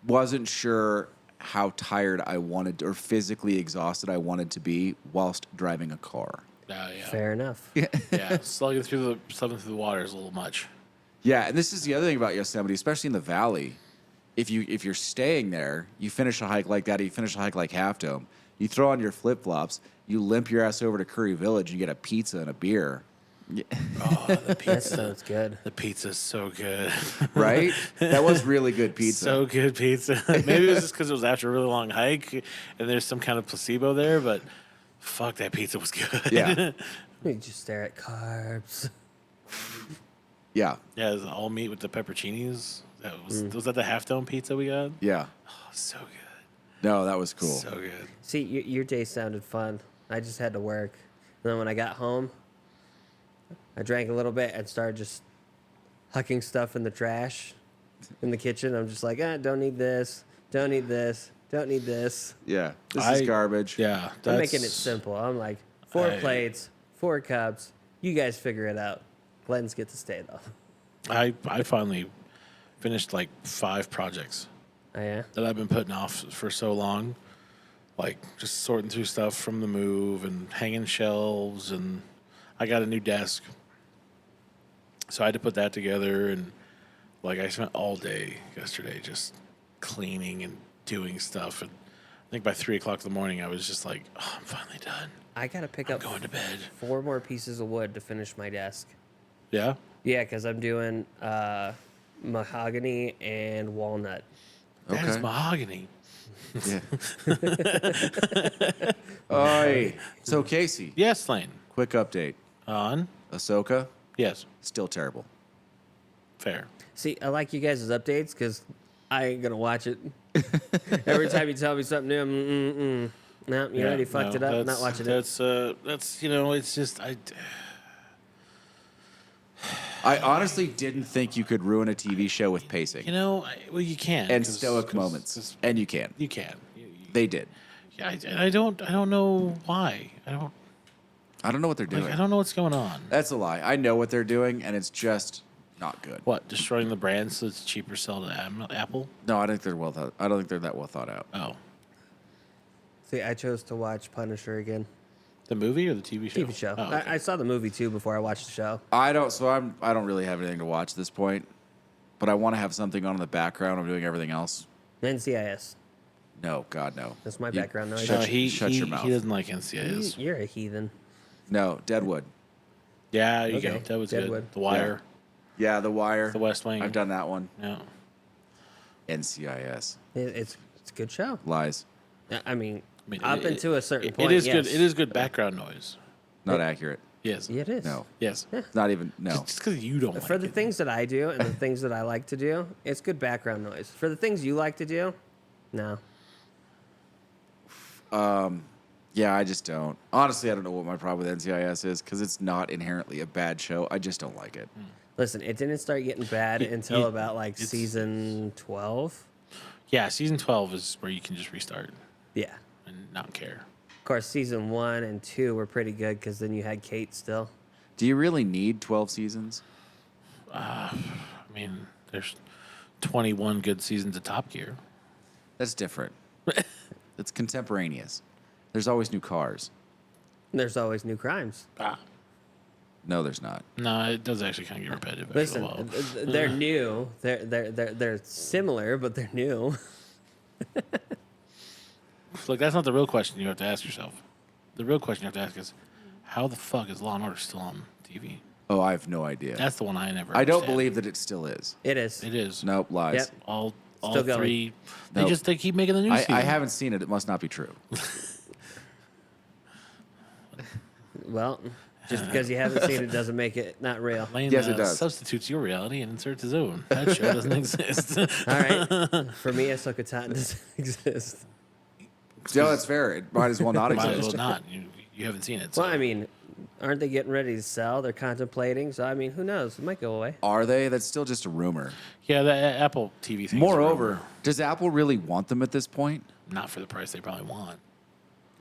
wasn't sure how tired I wanted or physically exhausted I wanted to be whilst driving a car. Yeah. Fair enough. Yeah. Slugging through the water is a little much. Yeah, and this is the other thing about Yosemite, especially in the valley. If you're staying there, you finish a hike like that, you finish a hike like Half Dome, you throw on your flip flops, you limp your ass over to Curry Village, you get a pizza and a beer. Oh, the That pizza. sounds good. The pizza's so good. Right? That was really good pizza. So good pizza. Maybe it was just because it was after a really long hike and there's some kind of placebo there, but fuck, that pizza was good. Yeah. You just stare at carbs. Yeah. Yeah, it was all meat with the pepperoncinis. Was that the Half Dome pizza we got? Yeah. Oh, so good. No, that was cool. So good. See, your day sounded fun. I just had to work. And then when I got home, I drank a little bit and started just hucking stuff in the trash in the kitchen. I'm just like, don't need this, don't need this, don't need this. Yeah. This is garbage. Yeah. I'm making it simple. I'm like, 4 I- plates, 4 cups. You guys figure it out. Glenn's get to stay though. I finally finished like 5 projects Oh yeah. that I've been putting off for so long. Like just sorting through stuff from the move and hanging shelves, and I got a new desk. So I had to put that together, and like I spent all day yesterday just cleaning and doing stuff, and I think by 3:00 in the morning I was just like, oh, I'm finally done. I gotta pick I'm up going to bed. 4 more pieces of wood to finish my desk. Yeah? Yeah, because I'm doing mahogany and walnut. That is Okay. mahogany. Yeah. Oi. So, Casey, Yes, Lane. quick update. On? Ahsoka, Yes. still terrible. Fair. See, I like you guys' updates because I ain't gonna watch it. Every time you tell me something new, no, you already fucked it up. Not watching it. That's it's just I honestly didn't think you could ruin a TV show with pacing well, you can. and 'cause- stoic 'cause moments, it's- and you can. You can. They did. Yeah, I don't know why. I I don't know what they're doing. don't know what's going on. That's a lie. I know what they're doing, and it's just not good. What, destroying the brand so it's cheaper to sell to Apple? No, I think they're well thought. I don't think they're that well thought out. Oh, See, I chose to watch Punisher again. the movie or the TV show? TV show. Oh, okay. I saw the movie too before I watched the show. I don't. So I don't really have anything to watch at this point, but I want to have something on in the background. I'm doing everything else. NCIS. No, God, no. That's my You- background noise. Shut, No, shut your mouth. He doesn't like NCIS. You're a heathen. No, Deadwood. Yeah, you Okay, go. That was Deadwood. good. The Wire. Yeah, The Wire. The West Wing. I've done that one. Yeah. NCIS. It's a good show. Lies. I mean, I mean, Up until a certain it point, is yes. good. It is good background noise. Not accurate. Yes. Yeah, it is. No. Yes. It's not even, no. Just because you don't like For the it. things that I do and the things that I like to do, it's good background noise. For the things you like to do, no. Yeah, I just don't. Honestly, I don't know what my problem with NCIS is because it's not inherently a bad show. I just don't like it. Listen, it didn't start getting bad until about like it's- season 12. Yeah, season 12 is where you can just restart Yeah. and not care. Of course, season 1 and 2 were pretty good because then you had Kate still. Do you really need 12 seasons? I mean, there's 21 good seasons of Top Gear. That's different. It's contemporaneous. There's always new cars. There's always new crimes. No, there's not. No, it does actually kind of get repetitive after Listen, a while. they're new. They're similar, but they're new. Look, that's not the real question you have to ask yourself. The real question you have to ask is, how the fuck is Law and Order still on TV? Oh, I have no idea. That's the one I never I don't understand. believe that it still is. It is. It is. Nope, lies. Yep. All Still going. three. Nope. They keep making the new season. I haven't seen it. It must not be true. Well, just because you haven't seen it doesn't make it not real. Lane, Yes, it does. Substitutes your reality and inserts his own. That show doesn't exist. All right. For me, Ahsoka Tatan doesn't exist. No, that's fair. It might as well not Might as exist. well not. You haven't seen it. So. Well, I mean, aren't they getting ready to sell? They're contemplating. So, I mean, who knows? It might go away. Are they? That's still just a rumor. Yeah, the Apple TV thing. Moreover, does Apple really want them at this point? not for the price they probably want.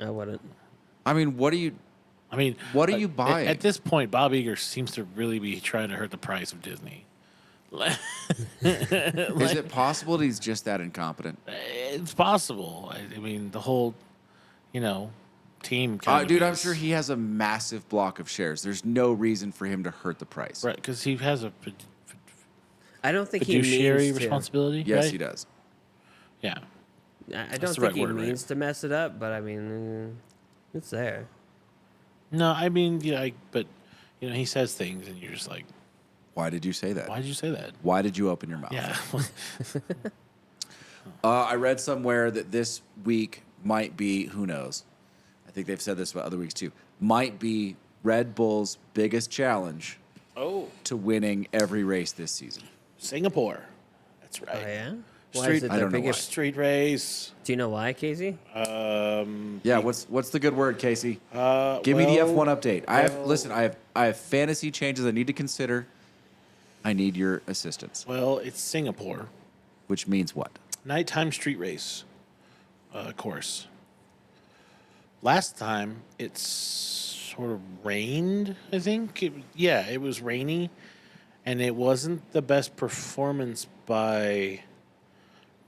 I wouldn't. I mean, what do you? I mean, What are you at- buying? At this point, Bob Iger seems to really be trying to hurt the price of Disney. Is it possible that he's just that incompetent? It's possible. I mean, the whole, team. Dude, I'm sure he has a massive block of shares. There's no reason for him to hurt the price. Right, because he has a I don't think he fiduciary means to. responsibility. Yes, right? he does. Yeah. I don't the think right he word, right? means to mess it up, but I mean, it's there. No, I mean, but he says things, and you're just like, Why did you say that? why did you say that? Why did you open your mouth? Yeah. I read somewhere that this week might be, who knows? I think they've said this about other weeks too. Might be Red Bull's biggest challenge Oh, to winning every race this season. Singapore. That's Oh, right. yeah? Why Street- is it I their don't know biggest? Street race. Do you know why, Casey? Yeah, what's the good word, Casey? Uh, Give me the well, F1 update. I have fantasy changes I need to consider. I need your assistance. Well, it's Singapore. Which means what? Nighttime street race course. Last time it sort of rained, I think. It was rainy, and it wasn't the best performance by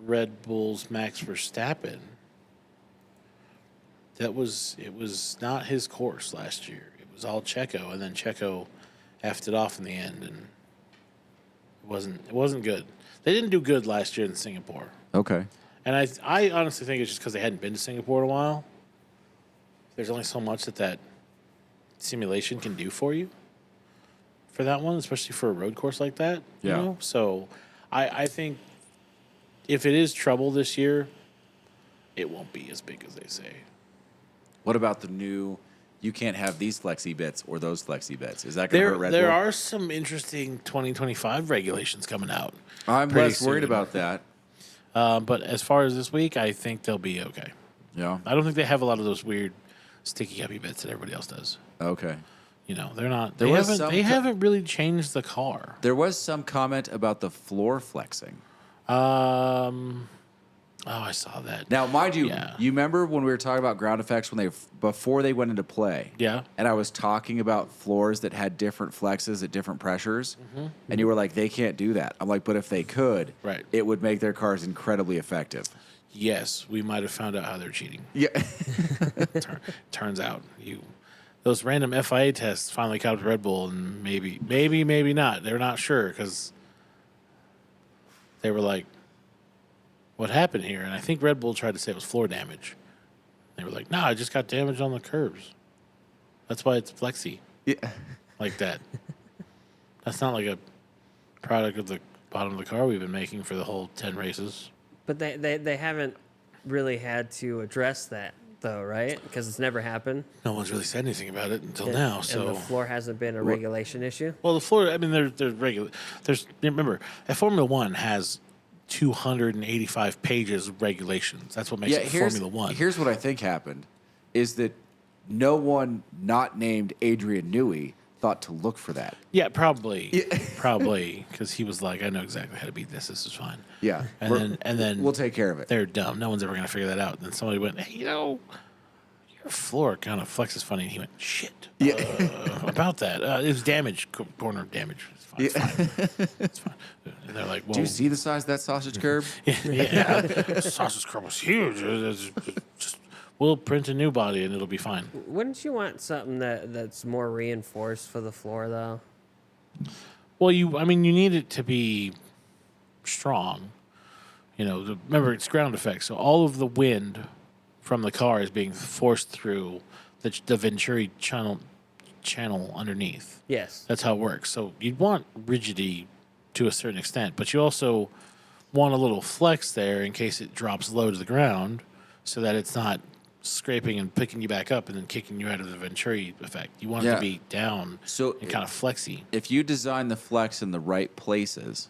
Red Bull's Max Verstappen. It was not his course last year. It was all Checo, and then Checo effed it off in the end, and it wasn't good. They didn't do good last year in Singapore. Okay. And I honestly think it's just because they hadn't been to Singapore in a while. There's only so much that simulation can do for you for that one, especially for a road course like that. Yeah. So I think if it is trouble this year, it won't be as big as they say. What about the new? You can't have these flexi bits or those flexi bits. Is that going to hurt Red There Bull? are some interesting 2025 regulations coming out. I'm pretty less worried soon. about that. But as far as this week, I think they'll be okay. Yeah. I don't think they have a lot of those weird sticky happy bits that everybody else does. Okay. They're not. There They was haven't. some They co- haven't really changed the car. There was some comment about the floor flexing. I saw that. Now, mind you, Yeah. you remember when we were talking about ground effects before they went into play? Yeah. And I was talking about floors that had different flexes at different pressures, Mm-hmm. and you were like, they can't do that. I'm like, but if they could, Right. it would make their cars incredibly effective. Yes, we might have found out how they're cheating. Yeah. Turns out those random FIA tests finally caught up to Red Bull, and maybe not. They're not sure because they were like, "What happened here?" And I think Red Bull tried to say it was floor damage. They were like, "No, I just got damage on the curbs. That's why it's flexy Yeah. like that. That's not like a product of the bottom of the car we've been making for the whole 10 races." But they haven't really had to address that though, right? Because it's never happened. No one's really said anything about it until Yeah. now. So And the floor hasn't been a regulation issue. well, the floor. I mean, they're regular. There's remember, a Formula One has 285 pages of regulations. That's what makes it Formula One. Here's what I think happened, is that no one not named Adrian Newey thought to look for that. Yeah, probably, probably because he was like, I know exactly how to beat this. This is fine. Yeah. And then We'll take care of it. they're dumb. No one's ever going to figure that out. And then somebody went, hey, your floor kind of flexes funny. And he went, shit. About that. It was damage, corner damage. It's fine. It's fine. And they're like, well, Do you see the size of that sausage curb? yeah, the sausage curb was huge. Just, we'll print a new body and it'll be fine. Wouldn't you want something that's more reinforced for the floor, though? Well, you need it to be strong. Remember, it's ground effect. So all of the wind from the car is being forced through the Venturi channel underneath. Yes. That's how it works. So you'd want rigidity to a certain extent, but you also want a little flex there in case it drops low to the ground so that it's not scraping and picking you back up and then kicking you out of the Venturi effect. You want it to be down and kind of flexy. If you design the flex in the right places,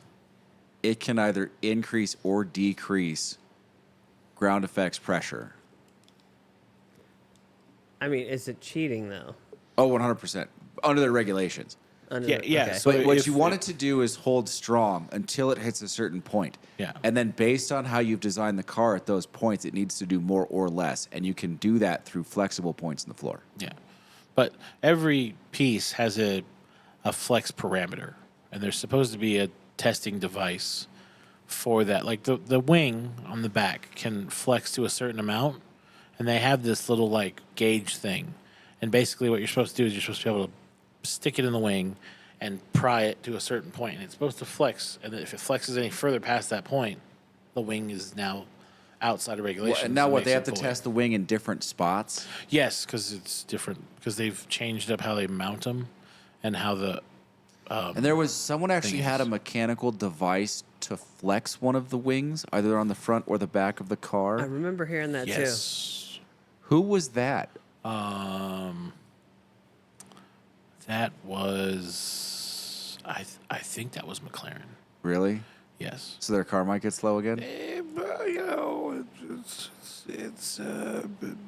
it can either increase or decrease ground effects pressure. I mean, is it cheating, though? Oh, 100%. Under the regulations. Yeah. Okay. So But what if- you want it to do is hold strong until it hits a certain point. Yeah. And then based on how you've designed the car at those points, it needs to do more or less. And you can do that through flexible points in the floor. Yeah. But every piece has a flex parameter, and there's supposed to be a testing device for that. Like the wing on the back can flex to a certain amount, and they have this little like gauge thing. And basically what you're supposed to do is you're supposed to be able to stick it in the wing and pry it to a certain point, and it's supposed to flex. And if it flexes any further past that point, the wing is now outside of regulation. And now what, they have to test the wing in different spots? Yes, because it's different. Because they've changed up how they mount them and how the. And there was someone actually had a mechanical device to flex one of the wings, either on the front or the back of the I car. remember hearing that, too. Yes. Who was that? That was. I think that was McLaren. Really? Yes. So their car might get slow again? It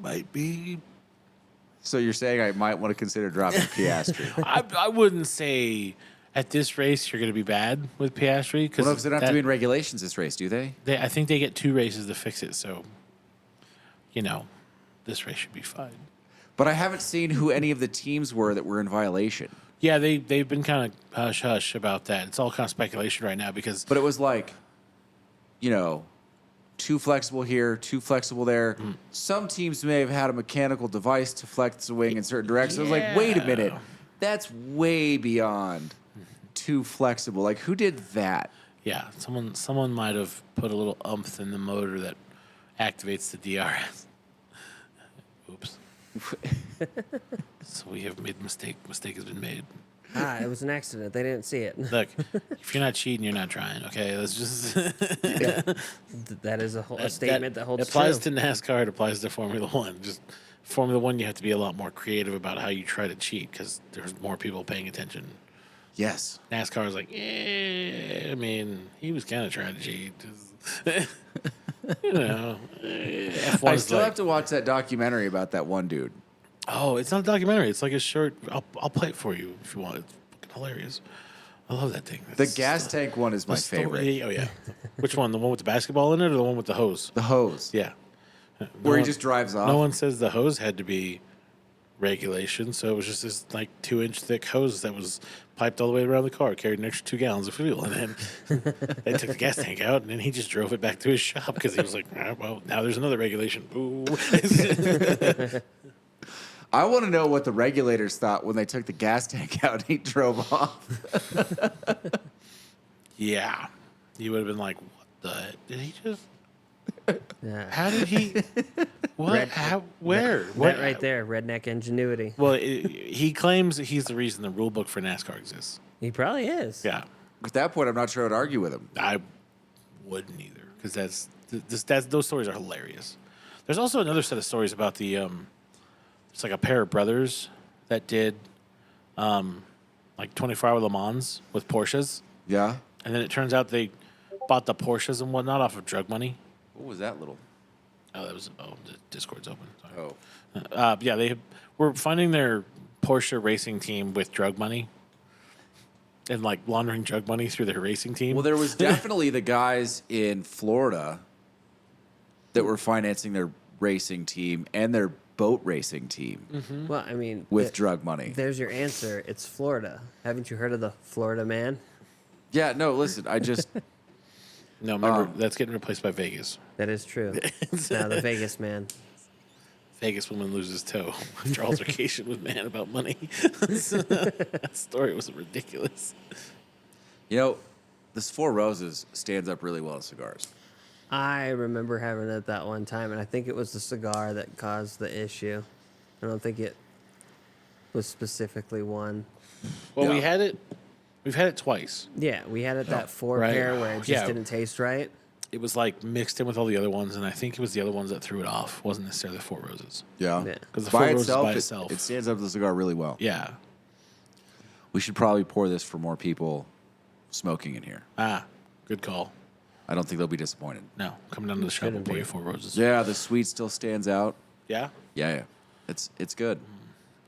might be. So you're saying I might want to consider dropping Piastri? I wouldn't say at this race you're going to be bad with Piastri Well, no, because they don't have to be in regulations this race, do they? I think they get 2 races to fix it. So, this race should be fine. But I haven't seen who any of the teams were that were in violation. Yeah, they've been kind of hush-hush about that. It's all kind of speculation right now because... But it was like, too flexible here, too flexible there. Some teams may have had a mechanical device to flex the wing in certain directions. I was like, wait a minute. That's way beyond too flexible. Like, who did that? Yeah, someone might have put a little umph in the motor that activates the DRS. Oops. So we have made a mistake. Mistake has been made. It was an accident. They didn't see it. Look, if you're not cheating, you're not trying. Okay, let's just. That is a statement that holds It applies true. to NASCAR. It applies to Formula One. Just Formula One, you have to be a lot more creative about how you try to cheat because there's more people paying attention. Yes. NASCAR is like, I mean, he was kind of trying to cheat. F1 I is still like, have to watch that documentary about that one dude. Oh, it's not a documentary. It's like a short. I'll play it for you if you want. It's fucking hilarious. I love that thing. The gas tank one is my favorite. Oh yeah. Which one? The one with the basketball in it, or the one with the hose? The hose. Yeah. Where he just drives off. No one says the hose had to be regulation, so it was just this like 2-inch thick hose that was piped all the way around the car, carried an extra 2 gallons of fuel, and then they took the gas tank out, and then he just drove it back to his shop because he was like, well, now there's another regulation. Ooh. I want to know what the regulators thought when they took the gas tank out and he drove off. Yeah. You would have been like, what the heck? Did he just... Yeah. How did he... What? How? Where? That right there, redneck ingenuity. Well, he claims that he's the reason the rule book for NASCAR exists. He probably is. Yeah. At that point, I'm not sure I'd argue with him. I wouldn't either, because that's those stories are hilarious. There's also another set of stories about the it's like a pair of brothers that did like 24-hour Le Mans with Porsches, Yeah. and then it turns out they bought the Porsches and whatnot off of drug money. What was that little? Oh, that was the Discord's open. Sorry. Oh. Yeah, they were funding their Porsche racing team with drug money and like laundering drug money through their racing team. Well, there was definitely the guys in Florida that were financing their racing team and their boat racing team Well, I mean, with drug money. there's your answer. It's Florida. Haven't you heard of the Florida man? Yeah, no, listen, I just No, remember that's getting replaced by Vegas. That is true. Now the Vegas man. Vegas woman loses toe after altercation with man about money. That story was ridiculous. this Four Roses stands up really well to cigars. I remember having it that one time, and I think it was the cigar that caused the issue. I don't think it was specifically one. Well, Yeah. we've had it twice. Yeah, we had it that four Right. pair where it just Yeah. didn't taste right. It was like mixed in with all the other ones, and I think it was the other ones that threw it off. It wasn't necessarily the Four Roses. Yeah. Yeah. Because the Four Roses by it- itself. it stands up to the cigar really well. Yeah. We should probably pour this for more people smoking in here. Good call. I don't think they'll be disappointed. No, come down to the shop and shouldn't pour be. you Four Roses. Yeah, the sweet still stands out. Yeah? Yeah. It's good.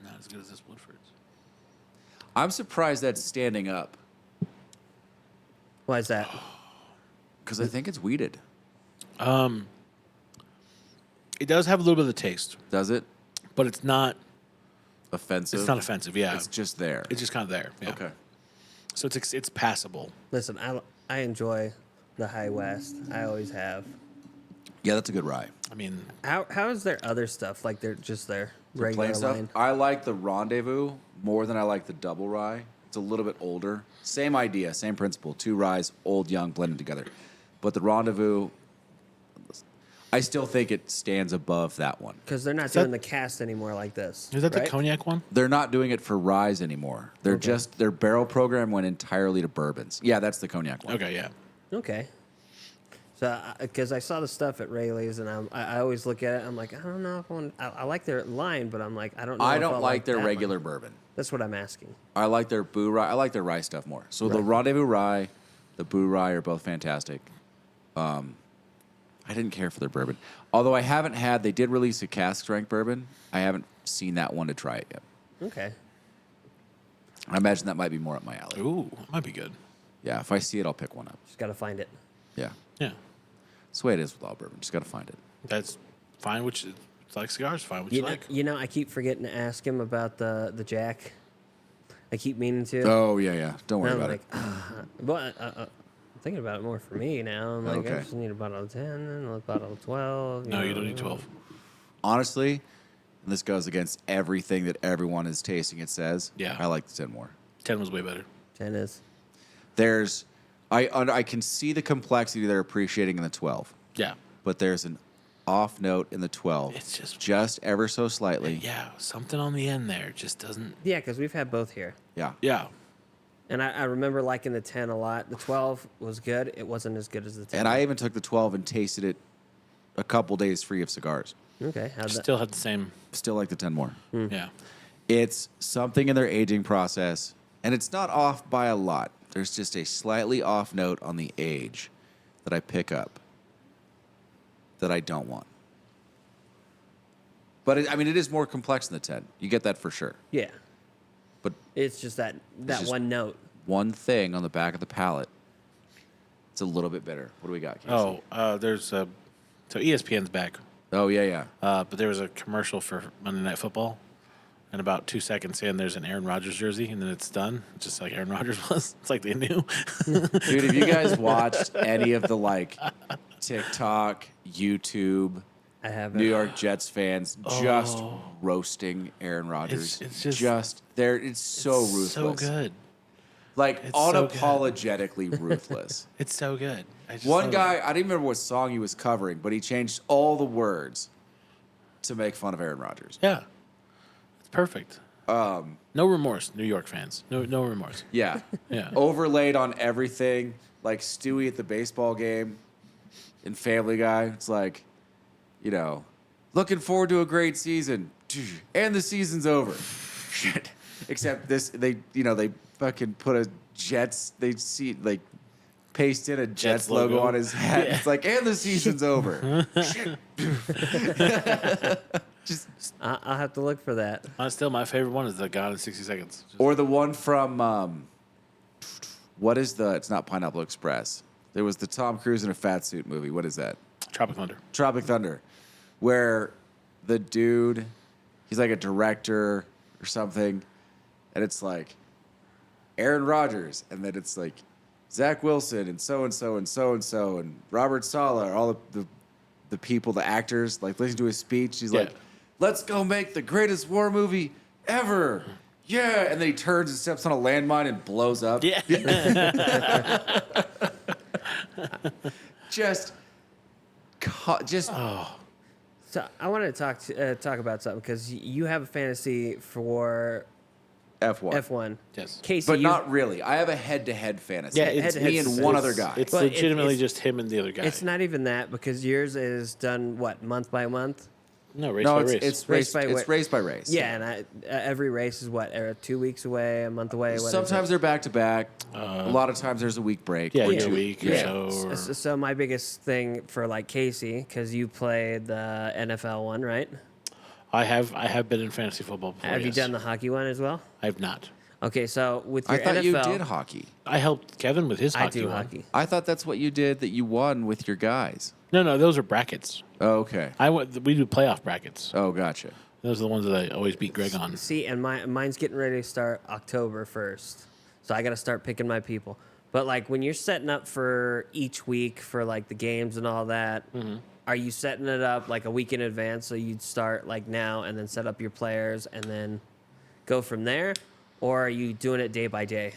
Not as good as this Woodford's. I'm surprised that's standing up Why is that? because I think it's weeded. It does have a little bit of the taste, Does it? but it's not Offensive? it's not offensive. Yeah. It's just there. It's just kind of there. Yeah. Okay. So it's passable. Listen, I enjoy the High West. I always have. Yeah, that's a good rye. I mean, How is their other stuff? Like they're just their regular Plain stuff. line. I like the Rendezvous more than I like the double rye. It's a little bit older. Same idea, same principle. Two ryes, old, young, blended together. But the Rendezvous, I still think it stands above that one. Because they're not that- doing the cast anymore like this. is that the right? cognac one? They're not doing it for ryes anymore. They're just their barrel program went entirely to bourbons. Yeah, that's the cognac one. Okay, yeah. Okay. So, because I saw the stuff at Rayleigh's, and I always look at it, I'm like, I don't know if I want. I like their line, but I'm like, I don't know. I if don't I'll like their that regular line. bourbon. That's what I'm asking. I like their Boo Rye. I like their rye stuff more. So the Right. Rendezvous Rye, the Boo Rye are both fantastic. I didn't care for their bourbon. Although I haven't had, they did release a cask strength bourbon. I haven't seen that one to try it yet. Okay. I imagine that might be more up my alley. Ooh, might be good. Yeah, if I see it, I'll pick one up. Just got to find it. Yeah. Yeah. That's the way it is with all bourbon. Just got to find it. That's fine. It's like cigars. Fine. What You you know, like. you know, I keep forgetting to ask him about the Jack. I keep meaning to. Oh, yeah. Don't worry And I'm about like, but I'm thinking about it more for me now. I'm like, Okay. I just need a bottle of 10 and a bottle of 12. No, you don't need 12. Honestly, and this goes against everything that everyone is tasting, it says. Yeah. I like the 10 more. 10 was way better. 10 is. There's, I can see the complexity they're appreciating in the 12, Yeah. but there's an off note in the 12. It's just ever so slightly. Yeah. Something on the end there just doesn't. Yeah, because we've had both here. Yeah. Yeah. And I remember liking the 10 a lot. The 12 was good. It wasn't as good as the 10. And I even took the 12 and tasted it a couple days free of cigars. Okay. How'd that? Still had the same. Still like the 10 more. Yeah. It's something in their aging process, and it's not off by a lot. There's just a slightly off note on the age that I pick up that I don't want. But it is more complex than the 10. You get that for sure. Yeah. But It's just that just- one note. one thing on the back of the palate, it's a little bit bitter. What do we got, Casey? There's a. So ESPN's back. Oh, yeah. But there was a commercial for Monday Night Football. And about 2 seconds in, there's an Aaron Rodgers jersey, and then it's done, just like Aaron Rodgers was. It's like they knew. Dude, have you guys watched any of the TikTok, YouTube, I have New York Jets fans just Oh. roasting Aaron Rodgers? It's just- there. It's so ruthless. So good. Like It's so good. unapologetically ruthless. It's so good. I just One love guy, it. I didn't remember what song he was covering, but he changed all the words to make fun of Aaron Rodgers. Yeah. It's perfect. No remorse, New York fans. No remorse. Yeah. Yeah. Overlaid on everything, like Stewie at the baseball game in Family Guy. It's like, looking forward to a great season, and the season's over. Shit. Except they fucking put a Jets. They see like paste in a Jets logo on his hat. Yeah. It's like, and the season's over. Shit. Just I'll have to look for that. Still, my favorite one is the Gone in 60 Seconds. Or the one from what is the? It's not Pineapple Express. There was the Tom Cruise in a fat suit movie. What is that? Tropic Thunder. Tropic Thunder, where the dude, he's like a director or something, and it's like Aaron Rodgers, and then it's like Zach Wilson and so and so and so and so and Robert Saleh, all the people, the actors, like listening to his speech. He's like, "Let's go make the greatest war movie ever." Yeah, and then he turns and steps on a landmine and blows up. Yeah. just. So I wanted to talk about something because you have a fantasy for F1. F1. Yes. Casey, But not really. I have a head-to-head fantasy. Yeah, it's head-to-head me and one other guy. It's But legitimately it's- just him and the other guy. It's not even that because yours is done month by month. No, race No, by it's race. it's Race race by it's race by race. Yeah, and every race is 2 weeks away, a month away. What is Sometimes it? they're back to back. A lot of times there's a week break. yeah, or a two. week or Yeah. so. Or, So my biggest thing for Casey, because you played the NFL one, right? I have been in fantasy football before. Have you yes. done the hockey one as well? I have not. Okay, so with I your thought NFL, you did hockey. I helped Kevin with his I hockey do one. hockey. I thought that's what you did, that you won with your guys. No, those are brackets. Oh, okay. We do playoff brackets. Oh, gotcha. Those are the ones that I always beat Greg on. See, and mine's getting ready to start October 1st, so I got to start picking my people. But when you're setting up for each week for the games and all that, are you setting it up a week in advance? So you'd start now and then set up your players and then go from there, or are you doing it day by day?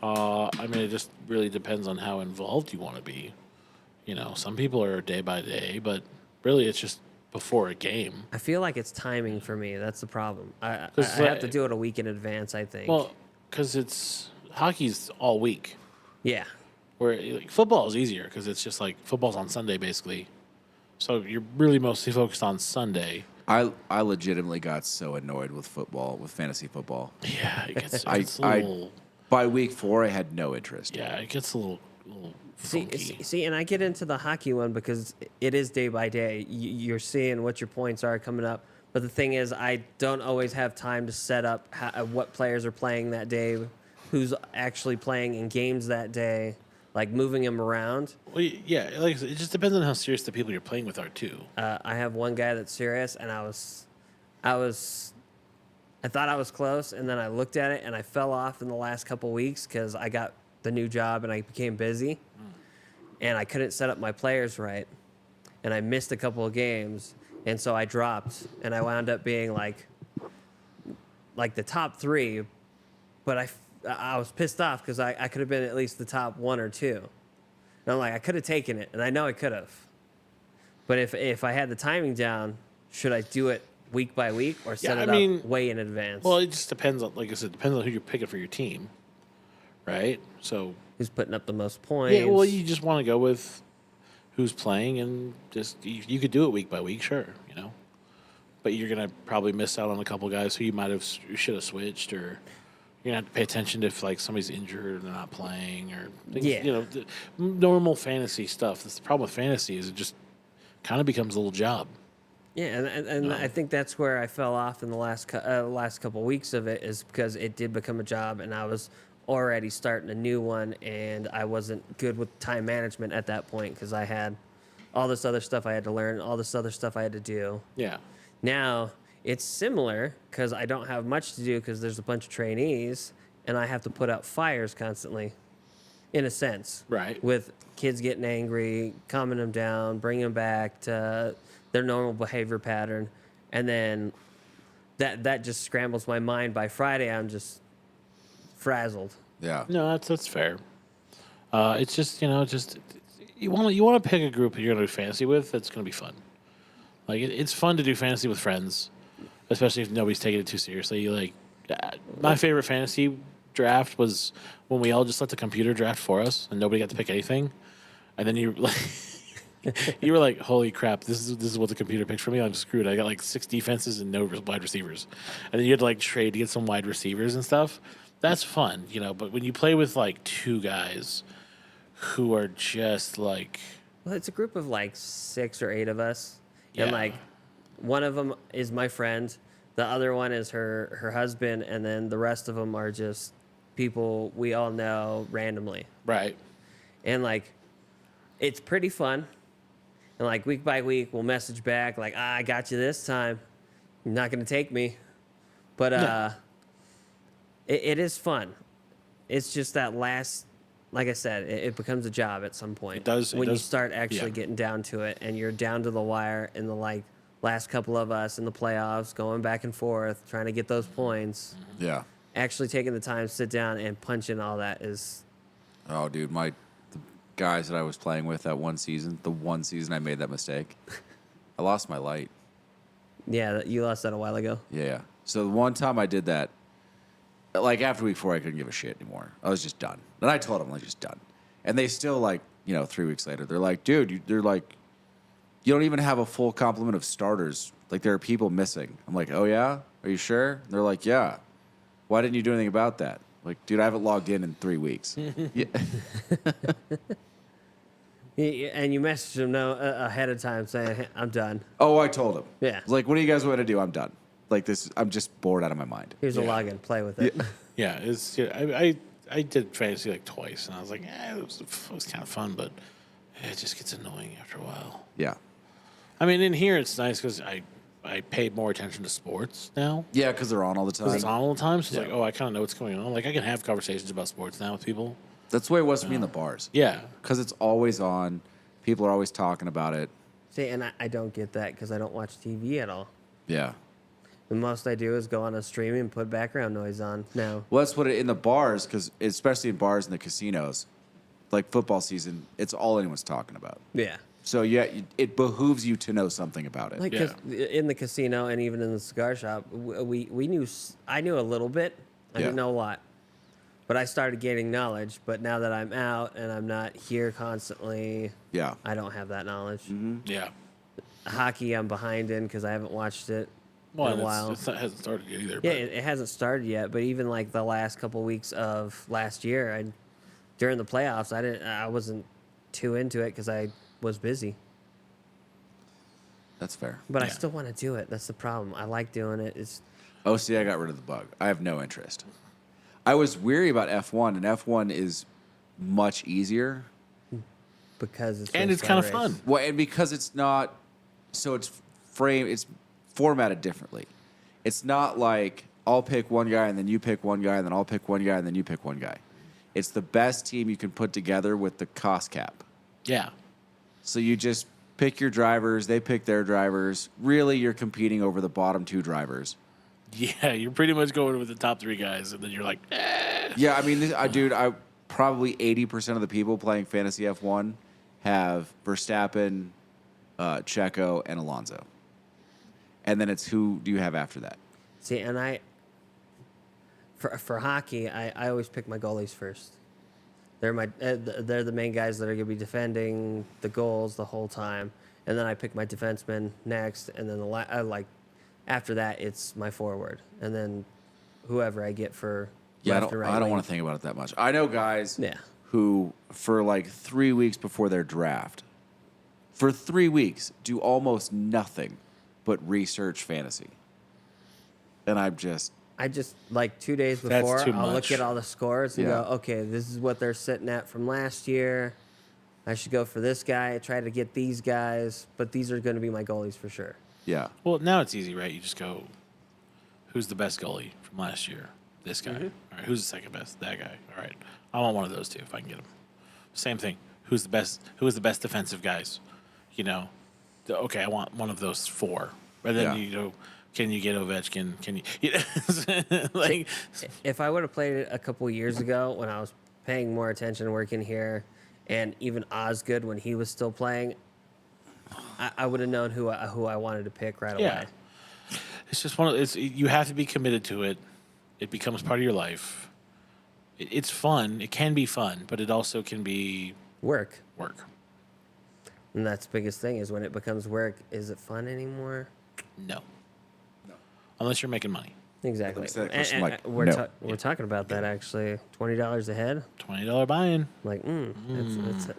I mean, it just really depends on how involved you want to be. Some people are day by day, but really it's just before a game. I feel like it's timing for me. That's the problem. I 'Cause, have to do it a week in advance, I think. Well, because hockey's all week. yeah. Where football is easier because it's just football's on Sunday basically. So you're really mostly focused on Sunday. I legitimately got so annoyed with football, with fantasy football. Yeah, it gets, I- it's a little. By week 4, I had no interest. Yeah, it gets a little funky. See, and I get into the hockey one because it is day by day. You're seeing what your points are coming up. But the thing is, I don't always have time to set up what players are playing that day, who's actually playing in games that day, moving them around. Well, yeah, it just depends on how serious the people you're playing with are too. I have one guy that's serious, and I thought I was close, and then I looked at it, and I fell off in the last couple weeks because I got the new job and I became busy, and I couldn't set up my players right, and I missed a couple of games, and so I dropped, and I wound up being the top 3, but I was pissed off because I could have been at least the top 1 or 2, and I'm I could have taken it, and I know I could have, but if I had the timing down, should I do it week by week or set it up way in advance? Well, it just depends on, like I said, depends on who you're picking for your team, right? So who's putting up the most points? yeah, well, you just want to go with who's playing, and just you could do it week by week, sure, but you're gonna probably miss out on a couple guys who you should have switched, or you're gonna have to pay attention if somebody's injured or they're not playing, or things, the normal fantasy stuff. That's the problem with fantasy is it just kind of becomes a little job. Yeah, and I think that's where I fell off in the last couple weeks of it, is because it did become a job, and I was already starting a new one, and I wasn't good with time management at that point because I had all this other stuff I had to learn, all this other stuff I had to do. Yeah. Now it's similar because I don't have much to do because there's a bunch of trainees, and I have to put out fires constantly, in a sense. Right. With kids getting angry, calming them down, bringing them back to their normal behavior pattern, and then that just scrambles my mind. By Friday, I'm just frazzled. Yeah. No, that's fair. It's just you want to pick a group you're going to do fantasy with that's going to be fun. It's fun to do fantasy with friends, especially if nobody's taking it too seriously. My favorite fantasy draft was when we all just let the computer draft for us and nobody got to pick anything, and then you You were like, holy crap, this is what the computer picked for me. I'm screwed. I got like 6 defenses and no wide receivers. And then you had to like trade to get some wide receivers and stuff. That's fun, you know. But when you play with like 2 guys who are just like, Well, it's a group of like 6 or 8 of us, and Yeah. like one of them is my friend, the other one is her husband, and then the rest of them are just people we all know randomly, right. and like it's pretty fun. And like week by week, we'll message back like, I got you this time. You're not gonna take me, but No. it is fun. It's just that last, like I said, it becomes a job at some point. It does- it when you does- start actually yeah. getting down to it, and you're down to the wire in the like last couple of us in the playoffs, going back and forth, trying to get those points. Yeah. Actually taking the time to sit down and punch in all that is, Oh, dude, the guys that I was playing with that the one season I made that mistake, I lost my light. yeah, you lost that a while ago. Yeah. So the one time I did that, like after week 4, I couldn't give a shit anymore. I was just done. And I told them, I'm like, just done. And they still, like, 3 weeks later, they're like, dude, they're like, you don't even have a full complement of starters. Like, there are people missing. I'm like, oh, yeah? Are you sure? They're like, yeah. Why didn't you do anything about that? Like, dude, I haven't logged in 3 weeks. Yeah. And you messaged them ahead of time saying, hey, I'm done. Oh, I told him. Yeah. I was like, what do you guys want to do? I'm done. Like, I'm just bored out of my mind. Here's a Yeah. login. Play with it. Yeah, I did fantasy like twice, and I was like, it was kind of fun, but it just gets annoying after a while. Yeah. I mean, in here it's nice because I pay more attention to sports now. Yeah, because they're on all the time. Because it's on all the time, so it's Yeah. like, oh, I kind of know what's going on. Like, I can have conversations about sports now with people. That's the way it was for me in the bars. Yeah. Because it's always on. People are always talking about it. See, and I don't get that because I don't watch TV at all. Yeah. The most I do is go on a stream and put background noise on now. Well, that's what in the bars, because especially in bars and the casinos, like football season, it's all anyone's talking about. Yeah. So yeah, it behooves you to know something about it. Like Yeah. 'cause in the casino and even in the cigar shop, we knew, I knew a little bit. I Yeah. didn't know a lot. But I started gaining knowledge. But now that I'm out and I'm not here constantly, Yeah. I don't have that knowledge. Yeah. Hockey, I'm behind in because I haven't watched it Well, in a while. it hasn't started yet either. Yeah, but it hasn't started yet, but even like the last couple weeks of last year, during the playoffs, I wasn't too into it because I was busy. That's fair. But I Yeah. still want to do it. That's the problem. I like doing it. It's Oh, see, I got rid of the bug. I have no interest. I was weary about F1, and F1 is much easier. because it's and race it's by kind of race. fun. Well, and because it's not, so it's formatted differently. It's not like I'll pick one guy and then you pick one guy and then I'll pick one guy and then you pick one guy. It's the best team you can put together with the cost cap. Yeah. So you just pick your drivers, they pick their drivers. Really, you're competing over the bottom 2 drivers. Yeah, you're pretty much going with the top 3 guys, and then you're like, Yeah, I mean, I probably 80% of the people playing fantasy F1 have Verstappen, Checo, and Alonso. And then it's who do you have after that? See, and for hockey, I always pick my goalies first. They're they're the main guys that are going to be defending the goals the whole time, and then I pick my defenseman next, and then after that it's my forward, and then whoever I get for Yeah, left or right. I don't wing. want to think about it that much. I know guys Yeah. who, for like 3 weeks before their draft, for 3 weeks, do almost nothing but research fantasy. And I just, like 2 days That's before, too I'll look much. at all the scores and Yeah. go, okay, this is what they're sitting at from last year. I should go for this guy. Try to get these guys, but these are going to be my goalies for sure. yeah. well, now it's easy, right? You just go, who's the best goalie from last year? This guy. All right, who's the second best? That guy. All right, I want one of those 2 if I can get them. Same thing. Who's the best? Who is the best defensive guys? You know, okay, I want one of those 4. But then Yeah. you go, can you get Ovechkin? Can you like? If I would have played it a couple years ago when I was paying more attention working here, and even Osgood when he was still playing, I would have known who I wanted to pick right Yeah. away. It's just you have to be committed to it. It becomes part of your life. It's fun. It can be fun, but it also can be Work. work. And that's the biggest thing is when it becomes work, is it fun anymore? No. Unless you're making money. Exactly. said that question, And like, we're, no. we're talking about that actually. $20 a head? $20 buy-in. Like, it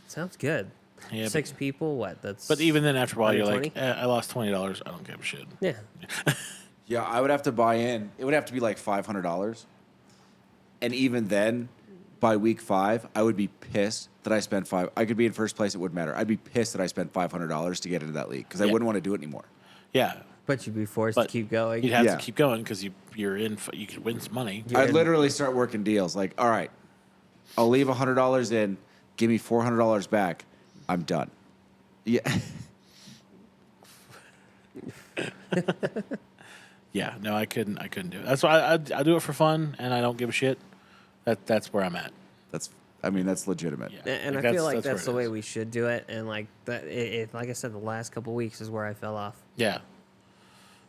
sounds good. Yeah, 6 people, what? That's. But even then, after a while, you're like, 120? I lost $20. I don't give a shit. Yeah. Yeah, I would have to buy in. It would have to be like $500. And even then, by week 5, I would be pissed that I spent I could be in first place. It wouldn't matter. I'd be pissed that I spent $500 to get into that league because I Yeah. wouldn't want to do it anymore. Yeah. But you'd be forced But to keep going. You'd have Yeah. to keep going because you're in. You could win some money. I'd literally start working deals. Like, all right, I'll leave $100 in. Give me $400 back. I'm done. Yeah. Yeah. No, I couldn't do it. That's why I do it for fun, and I don't give a shit. That's where I'm at. That's legitimate. Yeah. And Like, I feel like where that's it the way is. we should do it. And like that, like I said, the last couple weeks is where I fell off. Yeah.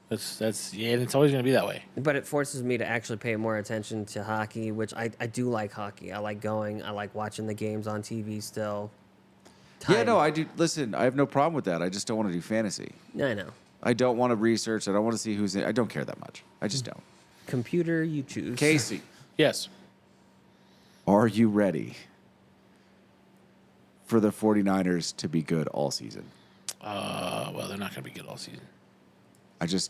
That's yeah, and it's always gonna be that way. But it forces me to actually pay more attention to hockey, which I do like hockey. I like going. I like watching the games on TV still. Yeah, no, I do. Listen, I have no problem with that. I just don't want to do fantasy. I know. I don't want to research. I don't want to see who's in. I don't care that much. I just don't. Computer, you choose. Casey, Yes. are you ready for the 49ers to be good all season? Well, they're not gonna be good all season. I'm just,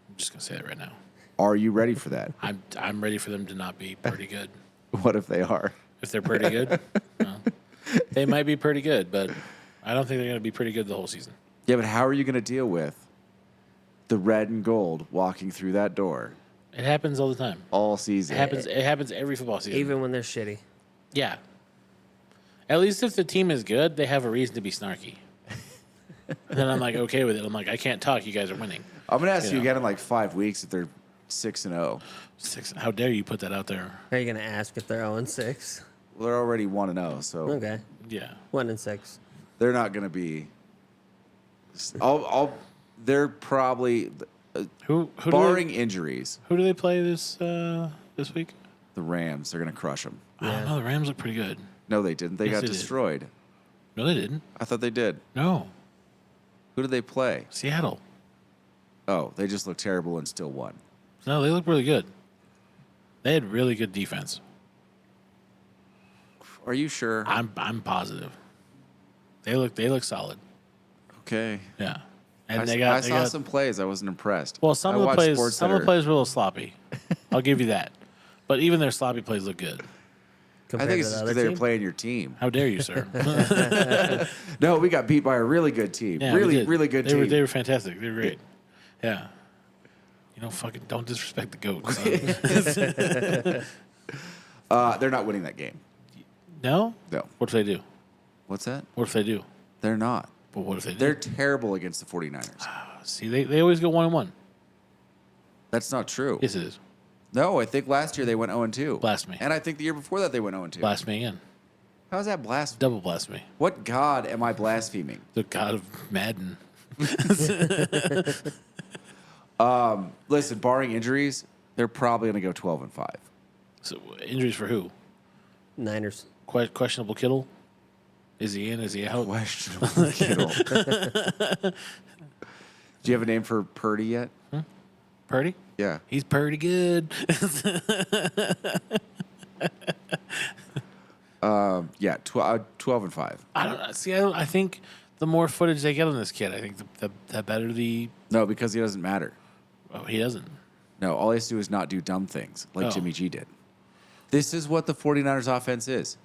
I'm just gonna say it right now. are you ready for that? I'm ready for them to not be pretty good. What if they are? If they're pretty good, well, they might be pretty good, but I don't think they're gonna be pretty good the whole season. Yeah, but how are you going to deal with the red and gold walking through that door It happens all the time. all season? It happens every football season. Even when they're shitty. Yeah. At least if the team is good, they have a reason to be snarky. And then I'm like okay with it. I'm like, I can't talk. You guys are winning. I'm going to ask you know. again in like 5 weeks if they're 6-0. How dare you put that out there? Are you gonna ask if they're 0-6? Well, they're already 1-0, so Okay, Yeah. 1-6. they're not going to be. They're probably Who barring injuries. who do they play this week? The Rams, they're going to crush them. I don't know. The Rams look pretty good. No, they didn't. They Yes, got they did. destroyed. No, they didn't. I thought they did. No. Who did they play? Seattle. Oh, they just looked terrible and still won. No, they look really good. They had really good defense. Are you sure? I'm positive. They look solid. Okay. Yeah. And I they saw got some plays. I wasn't impressed. well, I some of the watched plays Sports some of the Center. plays were a little sloppy. I'll give you that. But even their sloppy plays look good. I Compared think to it's the just other because they were team? playing your team. How dare you, sir? No, we got beat by a really good team. Yeah, we really, did. really good they team. They were fantastic. They were great. Yeah. You know, fucking don't disrespect the goat. They're not winning that game. No? No. What if they do? What's that? What if they do? They're not. But what if they do? They're terrible against the 49ers. See, they always go 1-1. That's not true. Yes, it is. No, I think last year they went 0-2. Blasphemy. And I think the year before that they went 0-2. Blasphemy again. How's that blasphemy? Double blasphemy. What god am I blaspheming? The god of Madden. Listen, barring injuries, they're probably going to go 12-5. So injuries for who? Niners. Questionable Kittle? Is he in? Is he out? Questionable Kittle. Do you have a name for Purdy yet? Purdy? Yeah. He's pretty good. Yeah, 12-5. I don't know. See, I think the more footage they get on this kid, I think the better the. No, because he doesn't matter. Oh, he doesn't. No, all he has to do is not do dumb things like Oh. Jimmy G did. This is what the 49ers offense is.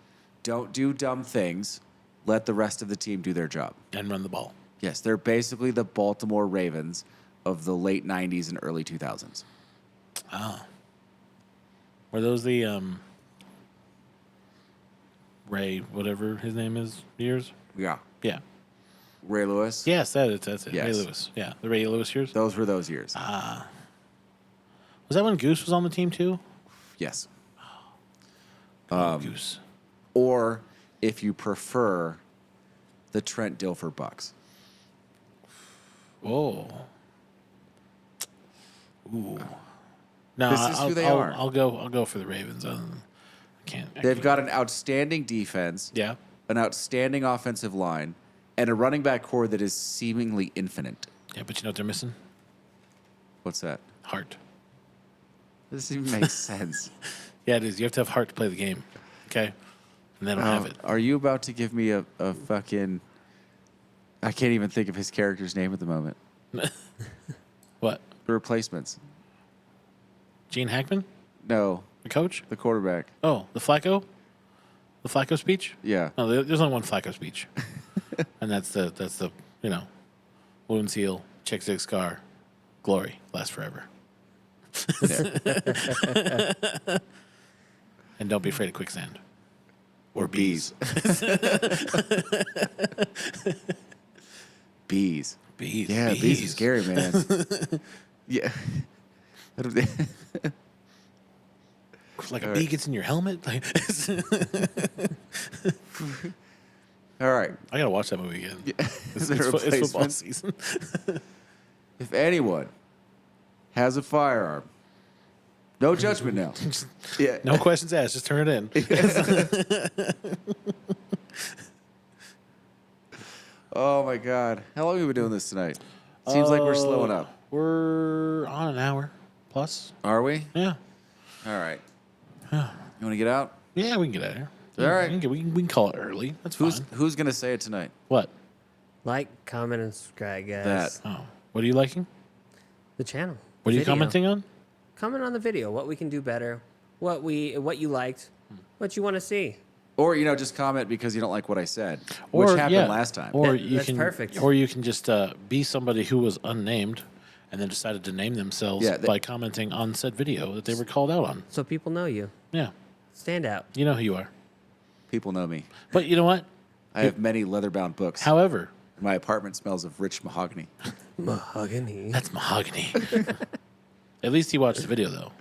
Don't do dumb things. Let the rest of the team do their job. And run the ball. Yes, they're basically the Baltimore Ravens of the late 90s and early 2000s. Were those the Ray, whatever his name is, years? Yeah. Yeah. Ray Lewis? Yes, that's it. Ray Yes. Lewis. Yeah, the Ray Lewis years. Those were those years. Was that when Goose was on the team too? Yes. Goose. Or if you prefer, the Trent Dilfer Bucks. Whoa. Ooh. No, This is who they are. I'll go for the Ravens. I can't. They've got an outstanding defense, Yeah. an outstanding offensive line, and a running back core that is seemingly infinite. Yeah, but you know what they're missing? What's that? Heart. This even makes sense. Yeah, it is. You have to have heart to play the game. Okay? And they don't have it. Are you about to give me a fucking... I can't even think of his character's name at the moment. What? The replacements. Gene Hackman? No, The coach? the quarterback. Oh, the Flacco? The Flacco speech? Yeah. No, there's only one Flacco speech. And that's the, you know, wound seal, check zig scar, glory, last forever. And don't be afraid of quicksand. Or bees. Bees. Bees. Yeah, bees is scary, man. Yeah. Like a bee gets in your helmet. Like, All right. I gotta watch that movie again. Yeah. It's, The it's football replacements. season. If anyone has a firearm, no judgment now. Yeah. No questions asked. Just turn it in. Oh my God. How long have we been doing this tonight? Seems like we're slowing up. We're on an hour plus. Are we? Yeah. All right. You want to get out? Yeah, we can get out of here. All right. We can call it early. That's fine. Who's gonna say it tonight? What? Like, comment, and subscribe, guys. That. Oh. What are you liking? The channel. What are you Video. commenting on? Comment on the video. What we can do better. What you liked. What you want to see. Or just comment because you don't like what I said, Or, which happened yeah. last time. Or That- you that's can, perfect. Or you can just be somebody who was unnamed and then decided to name themselves Yeah, by commenting on said video that they were called out on. So people know you. Yeah. Stand out. You know who you are. People know me. But you know what? I have many leather-bound books. However, My apartment smells of rich mahogany. Mahogany. that's mahogany. At least he watched the video, though.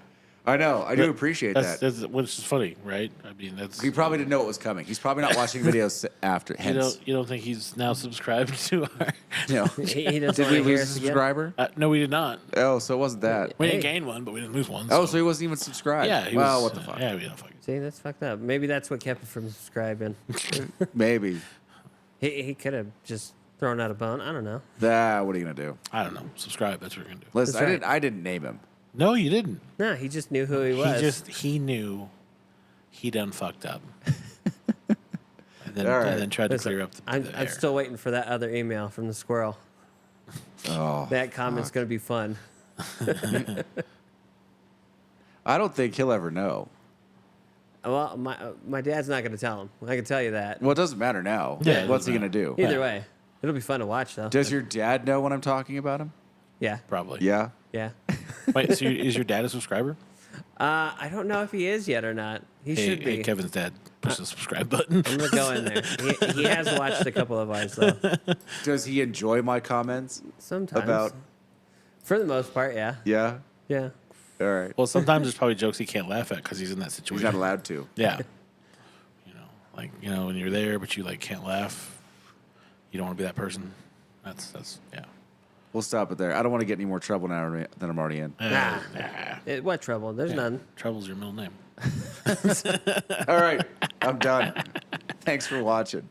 I know. I do appreciate that. That's which is funny, right? I mean, that's He probably didn't know it was coming. He's probably not watching videos after. Hence, you don't think he's now subscribed to our? no. He doesn't Did wanna we hear lose a us again. subscriber? No, we did not. Oh, so it wasn't that. We Hey. didn't gain one, but we didn't lose one. Oh, so he wasn't even subscribed. yeah. He Well, was, what the fuck? Yeah, we don't fucking. See, that's fucked up. Maybe that's what kept him from subscribing. Maybe. He could have just thrown out a bone. I don't know. What are you gonna do? I don't know. Subscribe. That's what we're gonna do. Listen, That's right. I didn't name him. No, you didn't. No, he just knew who he was. He knew he done fucked up. All right. And then tried to Listen, clear up the I'm hair. still waiting for that other email from the squirrel. Oh, That comment's fuck. going to be fun. I don't think he'll ever know. Well, my dad's not going to tell him. I can tell you that. Well, it doesn't matter now. Yeah, it What's he doesn't gonna do? Either Yeah. way, it'll be fun to watch, though. Does your dad know when I'm talking about him? Yeah. Probably. Yeah. Yeah. Wait, so is your dad a subscriber? I don't know if he is yet or not. He should be. Hey, Kevin's dad, push the subscribe button. I'm going to go in there. He has watched a couple of ours, though. Does he enjoy my comments Sometimes. about? For the most part, yeah. Yeah. Yeah. All right. Well, sometimes there's probably jokes he can't laugh at because he's in that He's situation. not allowed to. Yeah. When you're there, but you can't laugh. You don't want to be that person. That's yeah. We'll stop it there. I don't want to get any more trouble now than I'm already in. Nah. Nah. What trouble? There's none. Trouble's your middle name. All right. I'm done. Thanks for watching.